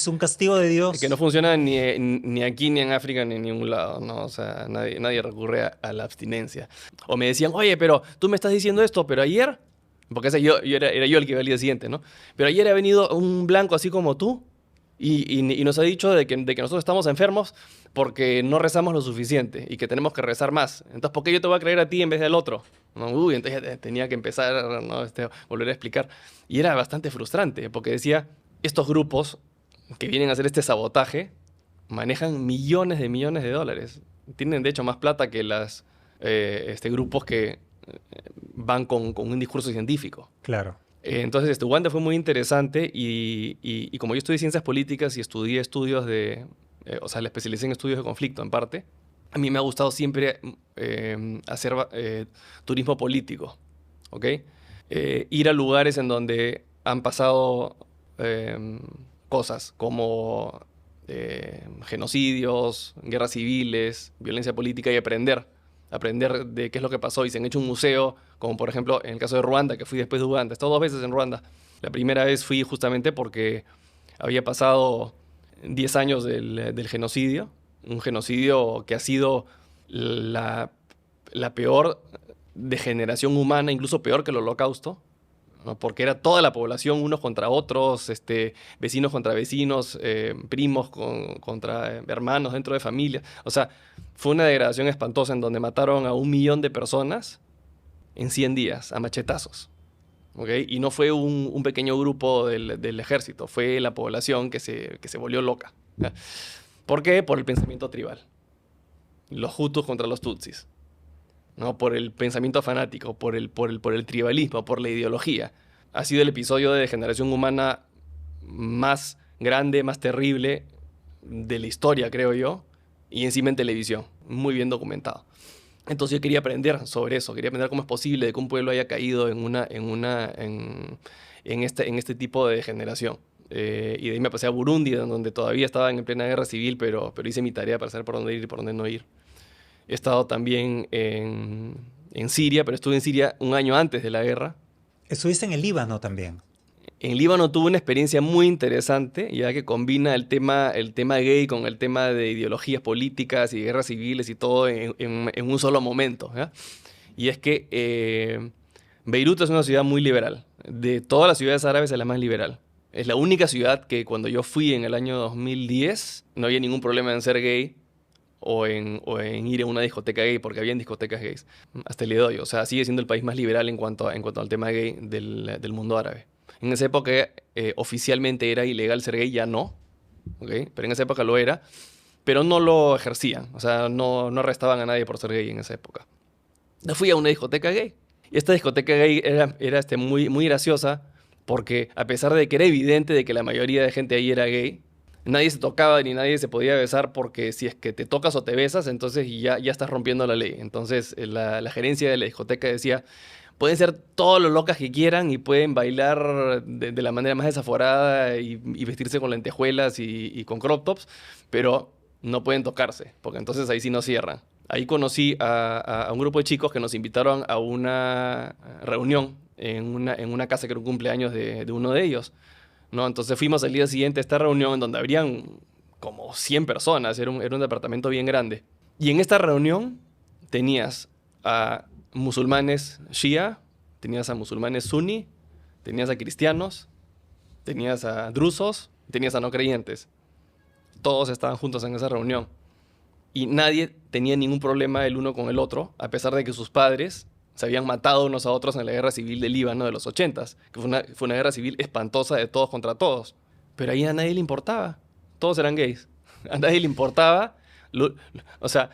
un castigo de Dios. Que no funciona ni aquí, ni en África, ni en ningún lado, ¿no? O sea, nadie recurre a la abstinencia. O me decían, oye, pero tú me estás diciendo esto, pero ayer... Porque era yo el que iba al día siguiente, ¿no? Pero ayer ha venido un blanco así como tú y nos ha dicho de que nosotros estamos enfermos porque no rezamos lo suficiente y que tenemos que rezar más. Entonces, ¿por qué yo te voy a creer a ti en vez del otro? ¿No? Entonces ya tenía que empezar, ¿no? Volver a explicar. Y era bastante frustrante porque decía, estos grupos que vienen a hacer este sabotaje manejan millones de dólares. Tienen, de hecho, más plata que los grupos que van con un discurso científico. Claro. Entonces, Uganda fue muy interesante y como yo estudié ciencias políticas y estudié estudios o sea, la especialicé en estudios de conflicto en parte, a mí me ha gustado siempre hacer turismo político, ¿ok? Ir a lugares en donde han pasado cosas como genocidios, guerras civiles, violencia política y aprender de qué es lo que pasó. Y se han hecho un museo, como por ejemplo en el caso de Ruanda, que fui después de Uganda. He estado 2 veces en Ruanda. La primera vez fui justamente porque había pasado 10 años del genocidio, un genocidio que ha sido la peor degeneración humana, incluso peor que el Holocausto, ¿no? Porque era toda la población unos contra otros, vecinos contra vecinos, primos contra hermanos dentro de familias. O sea, fue una degradación espantosa en donde mataron a 1 millón de personas en 100 días, a machetazos. ¿Okay? Y no fue un pequeño grupo del ejército, fue la población que se volvió loca. ¿Por qué? Por el pensamiento tribal. Los Hutus contra los Tutsis. ¿No? Por el pensamiento fanático, por el tribalismo, por la ideología. Ha sido el episodio de degeneración humana más grande, más terrible de la historia, creo yo, y encima en televisión, muy bien documentado. Entonces yo quería aprender sobre eso, quería aprender cómo es posible de que un pueblo haya caído en este tipo de degeneración. Y de ahí me pasé a Burundi, donde todavía estaba en plena guerra civil, pero hice mi tarea para saber por dónde ir y por dónde no ir. He estado también en Siria, pero estuve en Siria 1 año antes de la guerra. Estuviste en el Líbano también. En Líbano tuve una experiencia muy interesante, ya que combina el tema gay con el tema de ideologías políticas y guerras civiles y todo en un solo momento, ¿ya? Y es que Beirut es una ciudad muy liberal. De todas las ciudades árabes es la más liberal. Es la única ciudad que cuando yo fui en el año 2010 no había ningún problema en ser gay o en ir a una discoteca gay, porque habían discotecas gays. Hasta el día de hoy. O sea, sigue siendo el país más liberal en cuanto al tema gay del mundo árabe. En esa época oficialmente era ilegal ser gay, ya no, ¿ok? Pero en esa época lo era, pero no lo ejercían, o sea, no arrestaban a nadie por ser gay en esa época. Yo fui a una discoteca gay, y esta discoteca gay era muy graciosa, porque a pesar de que era evidente de que la mayoría de gente ahí era gay, nadie se tocaba ni nadie se podía besar, porque si es que te tocas o te besas, entonces ya estás rompiendo la ley. Entonces la gerencia de la discoteca decía: pueden ser todo lo locas que quieran y pueden bailar de la manera más desaforada y vestirse con lentejuelas y con crop tops, pero no pueden tocarse, porque entonces ahí sí no cierran. Ahí conocí a un grupo de chicos que nos invitaron a una reunión en una casa que era un cumpleaños de uno de ellos, ¿no? Entonces fuimos al día siguiente a esta reunión en donde habrían como 100 personas, era un departamento bien grande. Y en esta reunión tenías a musulmanes shia, tenías a musulmanes suní, tenías a cristianos, tenías a drusos, tenías a no creyentes. Todos estaban juntos en esa reunión. Y nadie tenía ningún problema el uno con el otro, a pesar de que sus padres se habían matado unos a otros en la guerra civil del Líbano de los 80s, que fue una guerra civil espantosa de todos contra todos. Pero ahí a nadie le importaba. Todos eran gays. A nadie le importaba. O sea,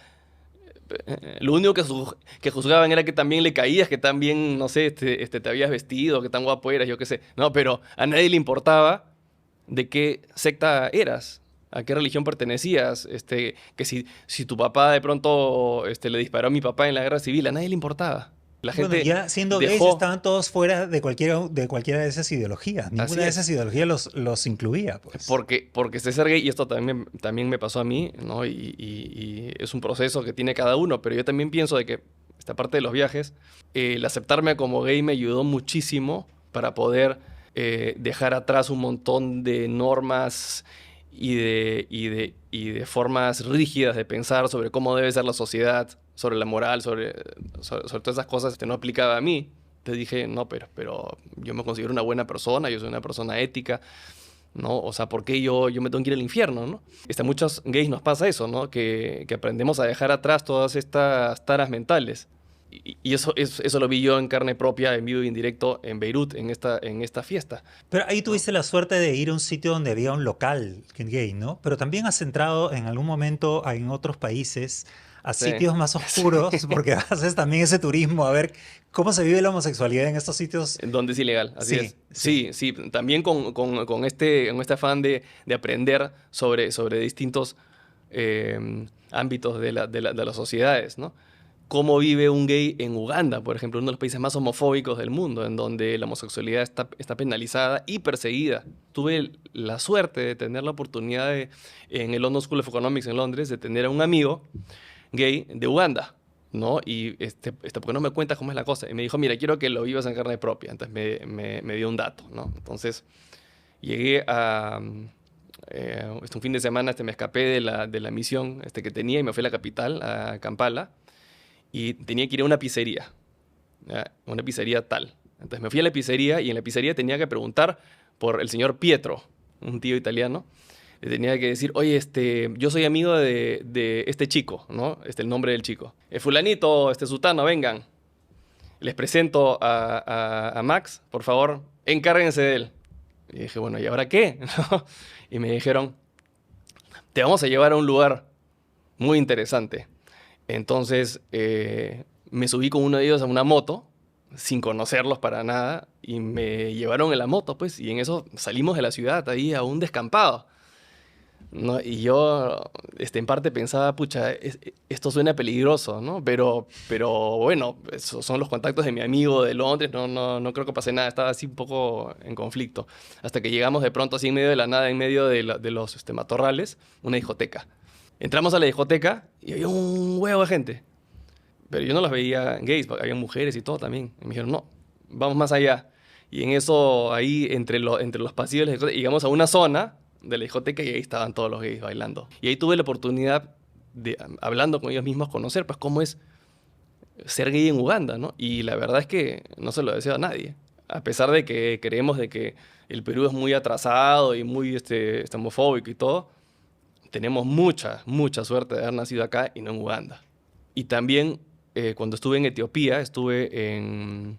lo único que juzgaban era que también le caías, que también, no sé, te habías vestido, que tan guapo eras, yo qué sé. No, pero a nadie le importaba de qué secta eras, a qué religión pertenecías, que si tu papá de pronto le disparó a mi papá en la guerra civil, a nadie le importaba. La Bueno, gente ya siendo gays dejó, estaban todos fuera de cualquiera de esas ideologías. así Ninguna de es, esas ideologías los incluía, pues. porque ser gay, y esto también me pasó a mí, ¿no? Y es un proceso que tiene cada uno, pero yo también pienso de que esta parte de los viajes, el aceptarme como gay me ayudó muchísimo para poder dejar atrás un montón de normas y de formas rígidas de pensar sobre cómo debe ser la sociedad, sobre la moral, sobre todas esas cosas que no aplicaba a mí. Te dije: no, pero yo me considero una buena persona, yo soy una persona ética, ¿no? O sea, ¿por qué yo me tengo que ir al infierno, ¿no? A muchos gays nos pasa eso, ¿no? Que aprendemos a dejar atrás todas estas taras mentales. Y eso lo vi yo en carne propia, en vivo y en directo, en Beirut, en esta fiesta, Pero ahí ¿no? tuviste la suerte de ir a un sitio donde había un local gay, ¿no? Pero también has entrado en algún momento en otros países a Sí, sitios más sí. oscuros, porque haces también ese turismo a ver cómo se vive la homosexualidad en estos sitios. Donde es ilegal, así Sí, es. sí. Sí, sí, también con este afán de aprender sobre distintos ámbitos de las sociedades, ¿no? Cómo vive un gay en Uganda, por ejemplo, uno de los países más homofóbicos del mundo, en donde la homosexualidad está penalizada y perseguida. Tuve la suerte de tener la oportunidad en el London School of Economics en Londres, de tener a un amigo gay de Uganda, ¿no? Y porque no me cuentas cómo es la cosa. Y me dijo: mira, quiero que lo vivas en carne propia. Entonces me dio un dato, ¿no? Entonces llegué a... un fin de semana me escapé de la misión que tenía y me fui a la capital, a Kampala, y tenía que ir a una pizzería, ¿ya? Una pizzería tal. Entonces me fui a la pizzería y en la pizzería tenía que preguntar por el señor Pietro, un tío italiano. Le tenía que decir: oye, yo soy amigo de este chico, ¿no? El nombre del chico. Fulanito, sutano, vengan. Les presento a Max, por favor, encárguense de él. Y dije: bueno, ¿y ahora qué? Y me dijeron: te vamos a llevar a un lugar muy interesante. Entonces me subí con uno de ellos a una moto, sin conocerlos para nada, y me llevaron en la moto, pues, y en eso salimos de la ciudad, ahí a un descampado, ¿no? Y yo, en parte pensaba: pucha, esto suena peligroso, ¿no? Pero bueno, esos son los contactos de mi amigo de Londres, no creo que pase nada, estaba así un poco en conflicto. Hasta que llegamos de pronto, así en medio de la nada, en medio de los matorrales, una discoteca. Entramos a la discoteca y había un huevo de gente. Pero yo no los veía gays, porque había mujeres y todo también. Y me dijeron: no, vamos más allá. Y en eso, ahí, entre los pasillos, de la discoteca, llegamos a una zona de la discoteca y ahí estaban todos los gays bailando. Y ahí tuve la oportunidad de, hablando con ellos mismos, conocer pues cómo es ser gay en Uganda, ¿no? Y la verdad es que no se lo deseo a nadie. A pesar de que creemos de que el Perú es muy atrasado y muy homofóbico y todo, tenemos mucha suerte de haber nacido acá y no en Uganda. Y también cuando estuve en Etiopía, estuve en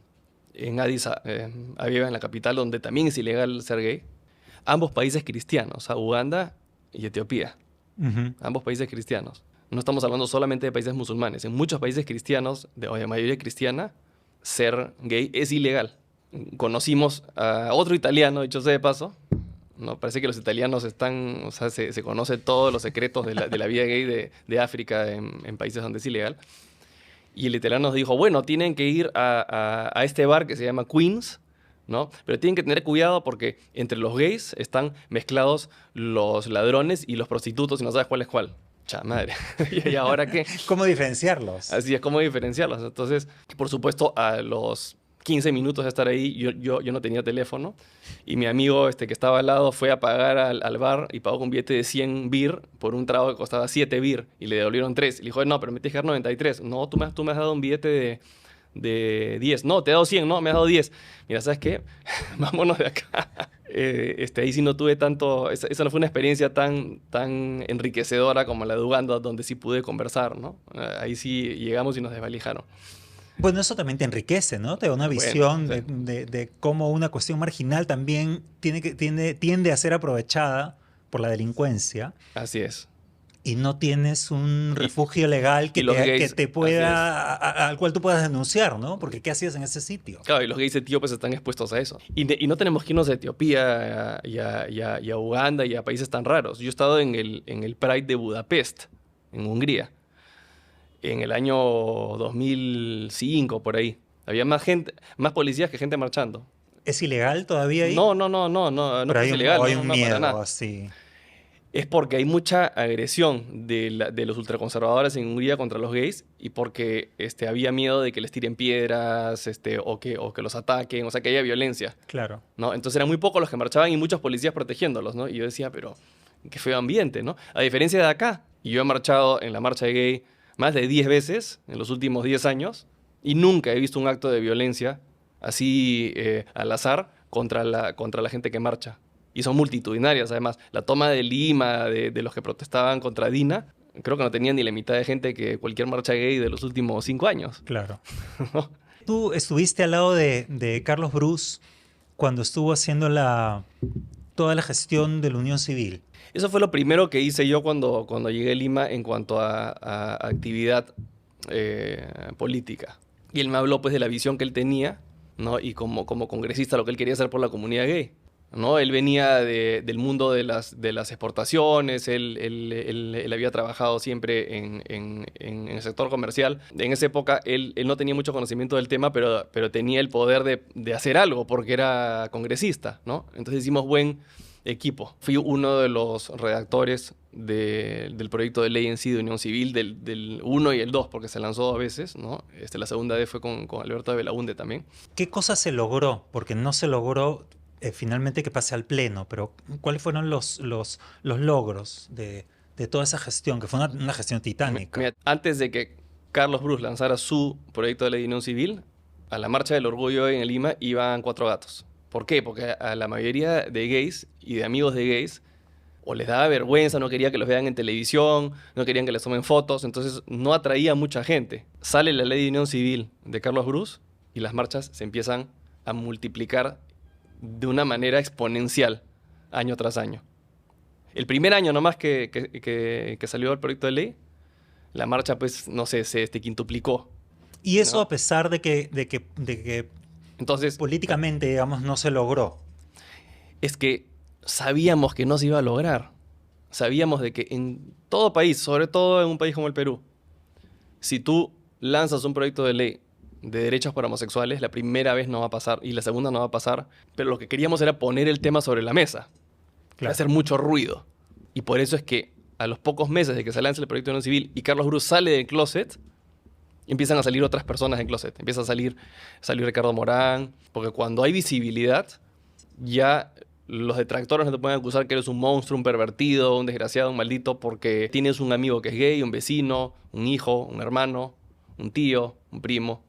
Addis Abeba, en la capital, donde también es ilegal ser gay. Ambos países cristianos, Uganda y Etiopía. Ambos países cristianos. No estamos hablando solamente de países musulmanes. En muchos países cristianos, o de mayoría cristiana, ser gay es ilegal. Conocimos a otro italiano, dicho sea de paso. No, parece que los italianos están, o sea, se conoce todos los secretos de la vida gay de África en países donde es ilegal. Y el italiano nos dijo, bueno, tienen que ir a este bar que se llama Queens, ¿no? Pero tienen que tener cuidado porque entre los gays están mezclados los ladrones y los prostitutos y no sabes cuál es cuál. Madre. ¿Y ahora qué? ¿Cómo diferenciarlos? Así es, ¿cómo diferenciarlos? Entonces, por supuesto, a los 15 minutos de estar ahí, yo no tenía teléfono y mi amigo que estaba al lado fue a pagar al bar y pagó con un billete de 100 birr por un trago que costaba 7 birr y le devolvieron 3. Y le dijo, no, pero me tienes que dar 93. No, tú me has dado un billete de 10. No, te he dado 100. No, me has dado 10. Mira, ¿sabes qué? Vámonos de acá. Ahí sí no tuve tanto... Esa no fue una experiencia tan enriquecedora como la de Uganda, donde sí pude conversar, ¿no? Ahí sí llegamos y nos desvalijaron. Bueno, eso también te enriquece, ¿no? Te da una visión de cómo una cuestión marginal también tiende a ser aprovechada por la delincuencia. Así es. Y no tienes un refugio legal al cual tú puedas denunciar, ¿no? Porque ¿qué hacías en ese sitio? Claro, y los gays etíopes están expuestos a eso. Y no tenemos que irnos a Etiopía y a Uganda y a países tan raros. Yo he estado en el Pride de Budapest, en Hungría, en el año 2005, por ahí. Había más policías que gente marchando. ¿Es ilegal todavía ahí? No, pero es ilegal. Hay un miedo para nada. así. Es porque hay mucha agresión de los ultraconservadores en Hungría contra los gays y porque había miedo de que les tiren piedras o que los ataquen, o sea, que haya violencia. Claro. ¿No? Entonces eran muy pocos los que marchaban y muchos policías protegiéndolos, ¿no? Y yo decía, pero qué feo ambiente, ¿no? A diferencia de acá, y yo he marchado en la marcha de gay más de 10 veces en los últimos 10 años y nunca he visto un acto de violencia así al azar contra la gente que marcha. Y son multitudinarias, además. La toma de Lima, de los que protestaban contra Dina, creo que no tenían ni la mitad de gente que cualquier marcha gay de los últimos 5 años. Claro. Tú estuviste al lado de Carlos Bruce cuando estuvo haciendo toda la gestión de la Unión Civil. Eso fue lo primero que hice yo cuando llegué a Lima en cuanto a actividad política. Y él me habló pues de la visión que él tenía, ¿no? Y como congresista lo que él quería hacer por la comunidad gay. ¿No? Él venía del mundo de las exportaciones, él había trabajado siempre en el sector comercial. En esa época él no tenía mucho conocimiento del tema, pero tenía el poder de hacer algo porque era congresista, ¿no? Entonces hicimos buen equipo. Fui uno de los redactores del proyecto de ley en sí de Unión Civil, del 1 y el 2, porque se lanzó 2 veces, ¿no? La segunda vez fue con Alberto de Belaúnde también. ¿Qué cosa se logró? Porque no se logró finalmente que pase al pleno, pero ¿cuáles fueron los logros de toda esa gestión, que fue una gestión titánica? Mira, antes de que Carlos Bruce lanzara su proyecto de ley de unión civil, a la Marcha del Orgullo en Lima iban 4 gatos. ¿Por qué? Porque a la mayoría de gays y de amigos de gays o les daba vergüenza, no quería que los vean en televisión, no querían que les tomen fotos, entonces no atraía mucha gente. Sale la ley de unión civil de Carlos Bruce y las marchas se empiezan a multiplicar de una manera exponencial, año tras año. El primer año nomás que salió el proyecto de ley, la marcha, pues, no sé, se quintuplicó. Y eso, ¿no? A pesar de que entonces, políticamente, digamos, no se logró. Es que sabíamos que no se iba a lograr. Sabíamos de que en todo país, sobre todo en un país como el Perú, si tú lanzas un proyecto de ley de derechos para homosexuales, la primera vez no va a pasar y la segunda no va a pasar, pero lo que queríamos era poner el tema sobre la mesa, claro, hacer mucho ruido. Y por eso es que a los pocos meses de que se lance el proyecto de unión civil y Carlos Bruce sale del closet, empiezan a salir otras personas en closet. Empieza a salir Ricardo Morán, porque cuando hay visibilidad, ya los detractores no te pueden acusar que eres un monstruo, un pervertido, un desgraciado, un maldito, porque tienes un amigo que es gay, un vecino, un hijo, un hermano, un tío, un primo,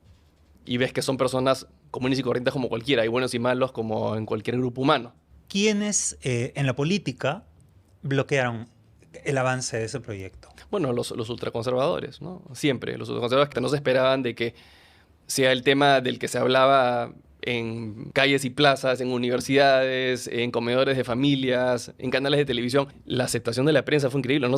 y ves que son personas comunes y corrientes como cualquiera, hay buenos y malos como en cualquier grupo humano. ¿Quiénes en la política bloquearon el avance de ese proyecto? Bueno, los ultraconservadores, ¿no? Siempre, los ultraconservadores que no se esperaban de que sea el tema del que se hablaba en calles y plazas, en universidades, en comedores de familias, en canales de televisión. La aceptación de la prensa fue increíble. No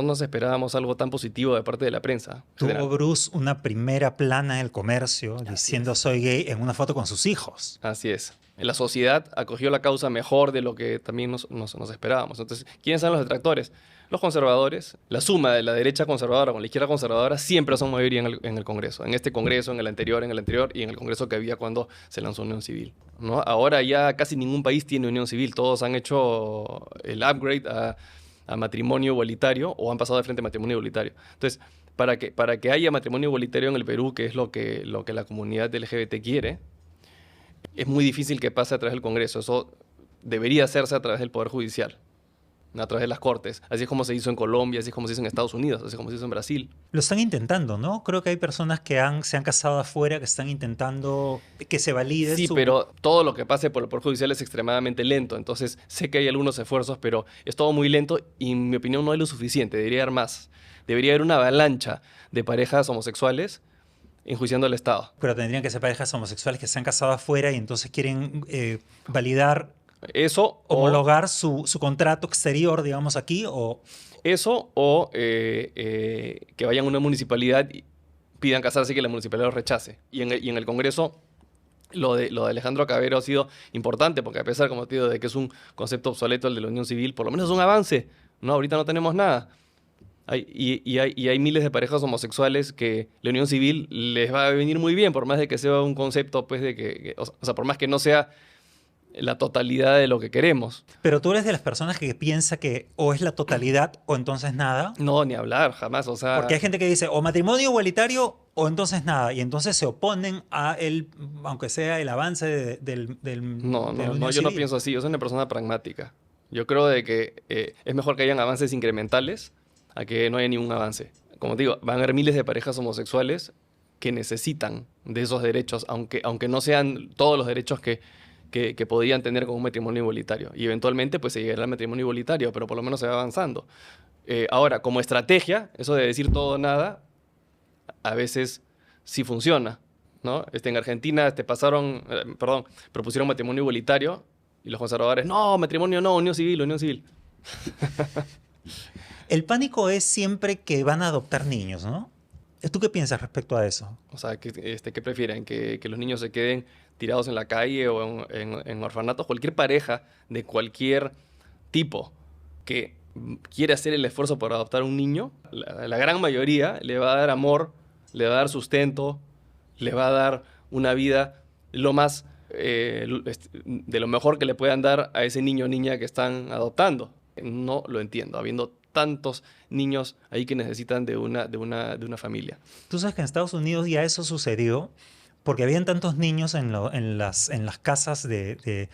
nos esperábamos algo tan positivo de parte de la prensa. Tuvo Bruce una primera plana en el comercio diciendo soy gay en una foto con sus hijos. Así es. La sociedad acogió la causa mejor de lo que también nos esperábamos. Entonces, ¿quiénes son los detractores? Los conservadores. La suma de la derecha conservadora con la izquierda conservadora siempre son mayoría en el Congreso. En este Congreso, en el anterior y en el Congreso que había cuando se lanzó Unión Civil, ¿no? Ahora ya casi ningún país tiene unión civil. Todos han hecho el upgrade a matrimonio igualitario o han pasado de frente a matrimonio igualitario. Entonces, para que haya matrimonio igualitario en el Perú, que es lo que la comunidad LGBT quiere, es muy difícil que pase a través del Congreso. Eso debería hacerse a través del Poder Judicial, a través de las Cortes. Así es como se hizo en Colombia, así es como se hizo en Estados Unidos, así es como se hizo en Brasil. Lo están intentando, ¿no? Creo que hay personas que se han casado afuera, que están intentando que se valide Sí, pero todo lo que pase por el Poder Judicial es extremadamente lento. Entonces, sé que hay algunos esfuerzos, pero es todo muy lento y, en mi opinión, no hay lo suficiente. Debería haber más. Debería haber una avalancha de parejas homosexuales enjuiciando al Estado. Pero tendrían que ser parejas homosexuales que se han casado afuera y entonces quieren validar, Eso homologar su contrato exterior, digamos, aquí, o... Eso o que vayan a una municipalidad y pidan casarse y que la municipalidad los rechace. Y en el Congreso lo de Alejandro Cabero ha sido importante porque a pesar, como te digo, de que es un concepto obsoleto el de la unión civil, por lo menos es un avance. No, ahorita no tenemos nada. Hay miles de parejas homosexuales que la unión civil les va a venir muy bien, por más de que sea un concepto, pues, o sea, por más que no sea la totalidad de lo que queremos. Pero tú eres de las personas que piensa que o es la totalidad o entonces nada. No, ni hablar, jamás, o sea... Porque hay gente que dice o matrimonio igualitario o entonces nada. Y entonces se oponen a aunque sea el avance del No, de la unión yo no civil. pienso así. Yo soy una persona pragmática. Yo creo de que es mejor que hayan avances incrementales a que no haya ningún avance. Como te digo, van a haber miles de parejas homosexuales que necesitan de esos derechos, aunque no sean todos los derechos que podrían tener con un matrimonio igualitario. Y eventualmente pues se llegará al matrimonio igualitario, pero por lo menos se va avanzando. Ahora, como estrategia, eso de decir todo o nada, a veces sí funciona, ¿no? En Argentina propusieron matrimonio igualitario y los conservadores, no, matrimonio no, unión civil, unión civil. El pánico es siempre que van a adoptar niños, ¿no? ¿Tú qué piensas respecto a eso? O sea, ¿qué prefieren? ¿Que los niños se queden tirados en la calle o en orfanatos? Cualquier pareja de cualquier tipo que quiere hacer el esfuerzo por adoptar un niño, la gran mayoría le va a dar amor, le va a dar sustento, le va a dar una vida lo más de lo mejor que le puedan dar a ese niño o niña que están adoptando. No lo entiendo, habiendo tantos niños ahí que necesitan de una familia. Tú sabes que en Estados Unidos ya eso sucedió porque habían tantos niños en las casas de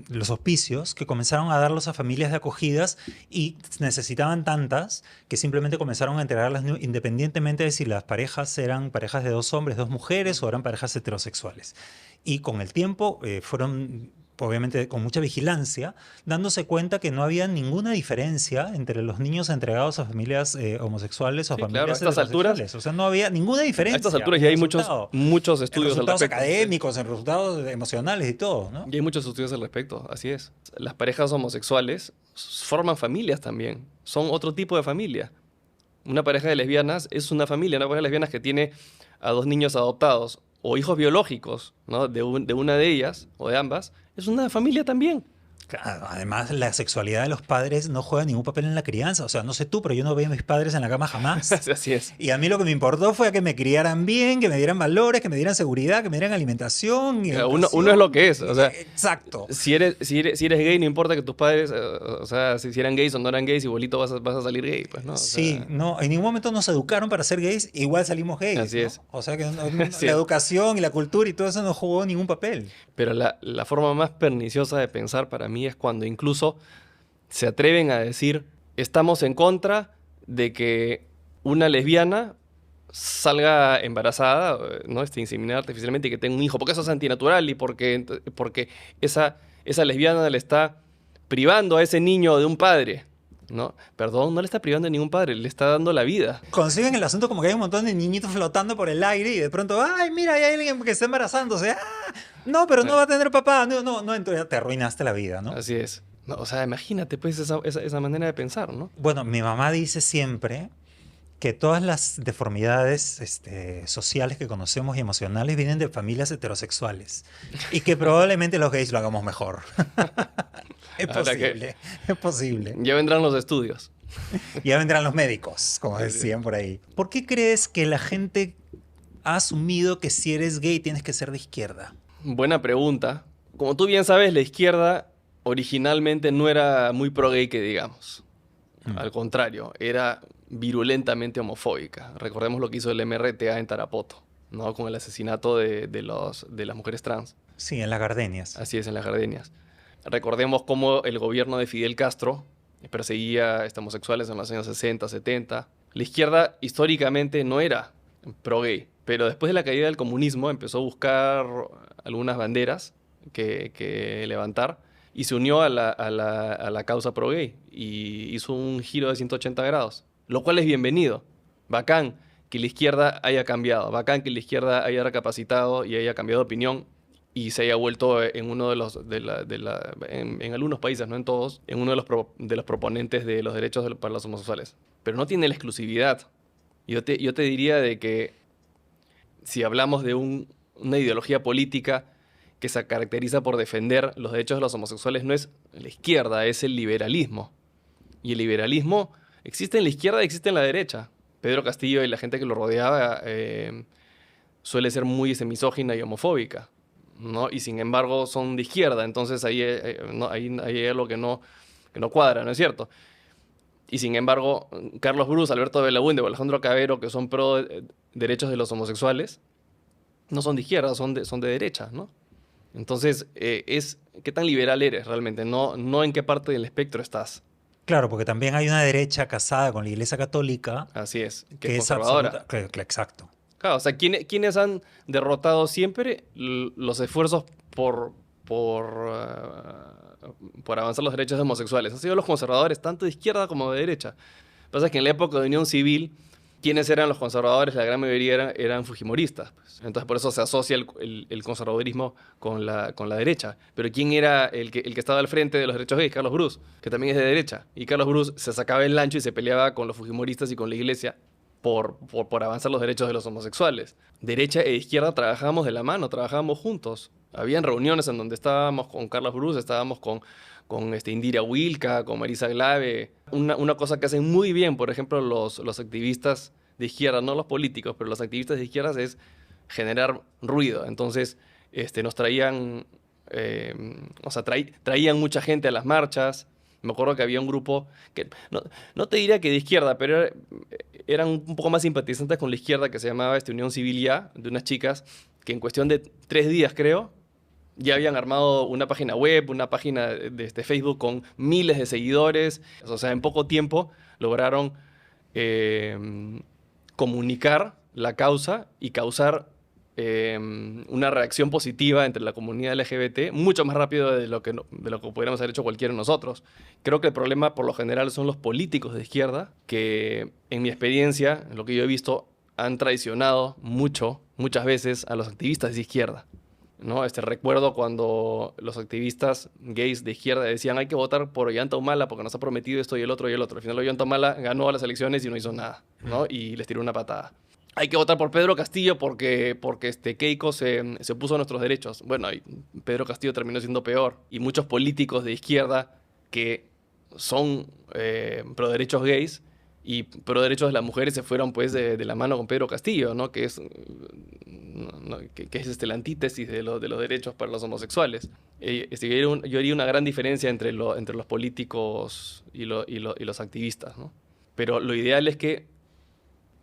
los hospicios que comenzaron a darlos a familias de acogidas y necesitaban tantas que simplemente comenzaron a entregarlas independientemente de si las parejas eran parejas de 2 hombres, 2 mujeres o eran parejas heterosexuales. Y con el tiempo fueron, obviamente con mucha vigilancia, dándose cuenta que no había ninguna diferencia entre los niños entregados a familias homosexuales o a Sí, familias claro, a estas heterosexuales. alturas, o sea, no había ninguna diferencia. a estas alturas ya hay muchos en estudios al resultados respecto. académicos, en resultados emocionales y todo, ¿no? Y hay muchos estudios al respecto, así es. Las parejas homosexuales forman familias también, son otro tipo de familia. Una pareja de lesbianas es una familia, una pareja de lesbianas que tiene a 2 niños adoptados o hijos biológicos, ¿no? de una de ellas o de ambas, es una familia también. Claro, además, la sexualidad de los padres no juega ningún papel en la crianza. O sea, no sé tú, pero yo no veía a mis padres en la cama jamás. Así es. Y a mí lo que me importó fue que me criaran bien, que me dieran valores, que me dieran seguridad, que me dieran alimentación y Uno es lo educación. que es. O sea, Exacto. si eres gay, no importa que tus padres, o sea, si eran gays o no eran gays, igualito vas a salir gay, pues, ¿no? O Sí, sea, no, en ningún momento nos educaron para ser gays, igual salimos gays, así ¿no? es. O sea que Así la es. educación y la cultura y todo eso no jugó ningún papel. Pero la forma más perniciosa de pensar para mí es cuando incluso se atreven a decir, estamos en contra de que una lesbiana salga embarazada, ¿no? Inseminada artificialmente y que tenga un hijo, porque eso es antinatural y porque esa lesbiana le está privando a ese niño de un padre, ¿no? Perdón, no le está privando de ningún padre, le está dando la vida. Consiguen el asunto como que hay un montón de niñitos flotando por el aire y de pronto, ay, mira, hay alguien que está embarazándose. Ah, no, pero no Eh, va a tener papá. No, no, no, entonces ya te arruinaste la vida, ¿no? Así es. No, o sea, imagínate pues esa manera de pensar, ¿no? Bueno, mi mamá dice siempre que todas las deformidades sociales que conocemos y emocionales vienen de familias heterosexuales y que probablemente los gays lo hagamos mejor. Es Ahora que posible, es posible. ya vendrán los estudios. Ya vendrán los médicos, como Así es. decían por ahí. ¿Por qué crees que la gente ha asumido que si eres gay tienes que ser de izquierda? Buena pregunta. Como tú bien sabes, la izquierda originalmente no era muy pro-gay que digamos. Mm. Al contrario, era virulentamente homofóbica. Recordemos lo que hizo el MRTA en Tarapoto, ¿no? Con el asesinato de las mujeres trans. Sí, en las gardenias. Así es, en las Gardenias. Recordemos cómo el gobierno de Fidel Castro perseguía a homosexuales en los años 60, 70. La izquierda históricamente no era pro-gay, pero después de la caída del comunismo empezó a buscar algunas banderas que levantar y se unió a la causa pro-gay y hizo un giro de 180 grados, lo cual es bienvenido. Bacán que la izquierda haya cambiado, bacán que la izquierda haya recapacitado y haya cambiado de opinión y se haya vuelto en uno de los, en algunos países, no en todos, en uno de los proponentes de los derechos para los homosexuales. Pero no tiene la exclusividad. Yo te diría de que si hablamos de una ideología política que se caracteriza por defender los derechos de los homosexuales, no es la izquierda, es el liberalismo. Y el liberalismo existe en la izquierda y existe en la derecha. Pedro Castillo y la gente que lo rodeaba suele ser muy misógina y homofóbica, ¿no? Y sin embargo son de izquierda, entonces ahí, no, ahí hay algo que no cuadra, ¿no es cierto? Y sin embargo, Carlos Brus, Alberto Belaúnde o Alejandro Cabero, que son pro derechos de los homosexuales, no son de izquierda, son de derecha, ¿no? Entonces, ¿qué tan liberal eres realmente? No en qué parte del espectro estás. Claro, porque también hay una derecha casada con la Iglesia Católica Así es, que es que es conservadora. absoluta. Exacto. Claro, o sea, ¿quiénes han derrotado siempre los esfuerzos por avanzar los derechos de homosexuales? Han sido los conservadores, tanto de izquierda como de derecha. Lo que pasa es que en la época de Unión Civil, ¿quiénes eran los conservadores? La gran mayoría eran fujimoristas, pues. Entonces, por eso se asocia el conservadurismo con la derecha. Pero ¿quién era el que estaba al frente de los derechos gays? Carlos Brus, que también es de derecha. Y Carlos Brus se sacaba el ancho y se peleaba con los fujimoristas y con la iglesia por avanzar los derechos de los homosexuales. Derecha e izquierda trabajábamos de la mano, trabajábamos juntos. Habían reuniones en donde estábamos con Carlos Brus, estábamos con Indira Wilka, con Marisa Glave. Una cosa que hacen muy bien, por ejemplo, los activistas de izquierda, no los políticos, pero los activistas de izquierda es generar ruido. Entonces, nos traían, o sea, traían mucha gente a las marchas. Me acuerdo que había un grupo que, no te diría que de izquierda, pero eran un poco más simpatizantes con la izquierda, que se llamaba Unión Civil Ya, de unas chicas que en cuestión de 3 días, creo, ya habían armado una página web, una página de Facebook con miles de seguidores. O sea, en poco tiempo lograron comunicar la causa y causar una reacción positiva entre la comunidad LGBT mucho más rápido de lo que pudiéramos haber hecho cualquiera de nosotros. Creo que el problema por lo general son los políticos de izquierda que, en mi experiencia, en lo que yo he visto, han traicionado muchas veces a los activistas de izquierda, ¿no? Recuerdo cuando los activistas gays de izquierda decían hay que votar por Ollanta Humala porque nos ha prometido esto y el otro y el otro. Al final Ollanta Humala ganó a las elecciones y no hizo nada, ¿no? Y les tiró una patada. hay que votar por Pedro Castillo porque Keiko se opuso a nuestros derechos. Bueno, y Pedro Castillo terminó siendo peor. Y muchos políticos de izquierda que son pro derechos gays y pro derechos de las mujeres se fueron pues de la mano con Pedro Castillo, ¿no? Que es, no, que es la antítesis de los derechos para los homosexuales. Yo haría una gran diferencia entre los políticos y los activistas, ¿no? Pero lo ideal es que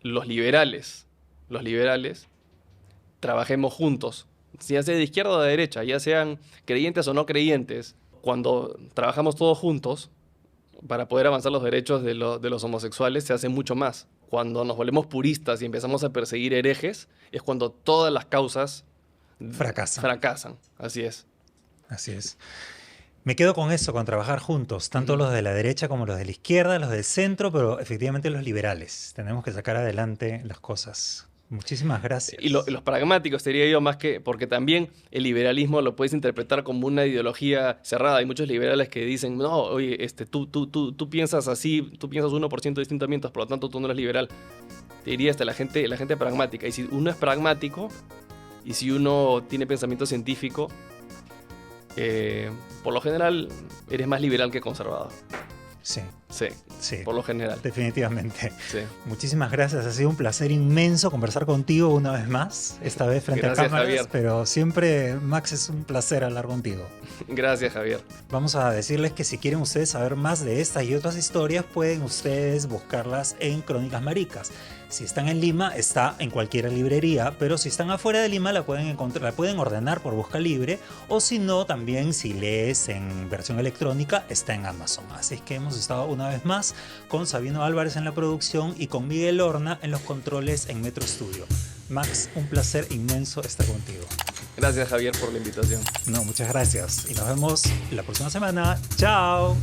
los liberales trabajemos juntos, ya sea de izquierda o de derecha, ya sean creyentes o no creyentes. Cuando trabajamos todos juntos para poder avanzar los derechos de los homosexuales, se hace mucho más. Cuando nos volvemos puristas y empezamos a perseguir herejes, es cuando todas las causas fracasan. Así es. Así es. Me quedo con eso, con trabajar juntos, tanto los de la derecha como los de la izquierda, los del centro, pero efectivamente los liberales. Tenemos que sacar adelante las cosas. Muchísimas gracias. Y los pragmáticos, diría yo, más que... Porque también el liberalismo lo puedes interpretar como una ideología cerrada. Hay muchos liberales que dicen, no, oye, tú piensas así, tú piensas 1% distintamente, por lo tanto tú no eres liberal. Te diría hasta la gente pragmática. Y si uno es pragmático, y si uno tiene pensamiento científico, por lo general eres más liberal que conservador. Sí. Sí, por lo general. Definitivamente. Sí. Muchísimas gracias. Ha sido un placer inmenso conversar contigo una vez más. Esta vez frente Gracias, a cámaras, Javier. Pero siempre, Max, es un placer hablar contigo. Gracias, Javier. Vamos a decirles que si quieren ustedes saber más de estas y otras historias, pueden ustedes buscarlas en Crónicas Maricas. Si están en Lima, está en cualquier librería, pero si están afuera de Lima, la pueden encontrar, la pueden ordenar por Busca Libre, o si no, también si lees en versión electrónica, está en Amazon. Así es que hemos estado una vez más con Sabino Álvarez en la producción y con Miguel Horna en los controles en Metro Studio. Max, un placer inmenso estar contigo. Gracias, Javier, por la invitación. No, muchas gracias. Y nos vemos la próxima semana. ¡Chao!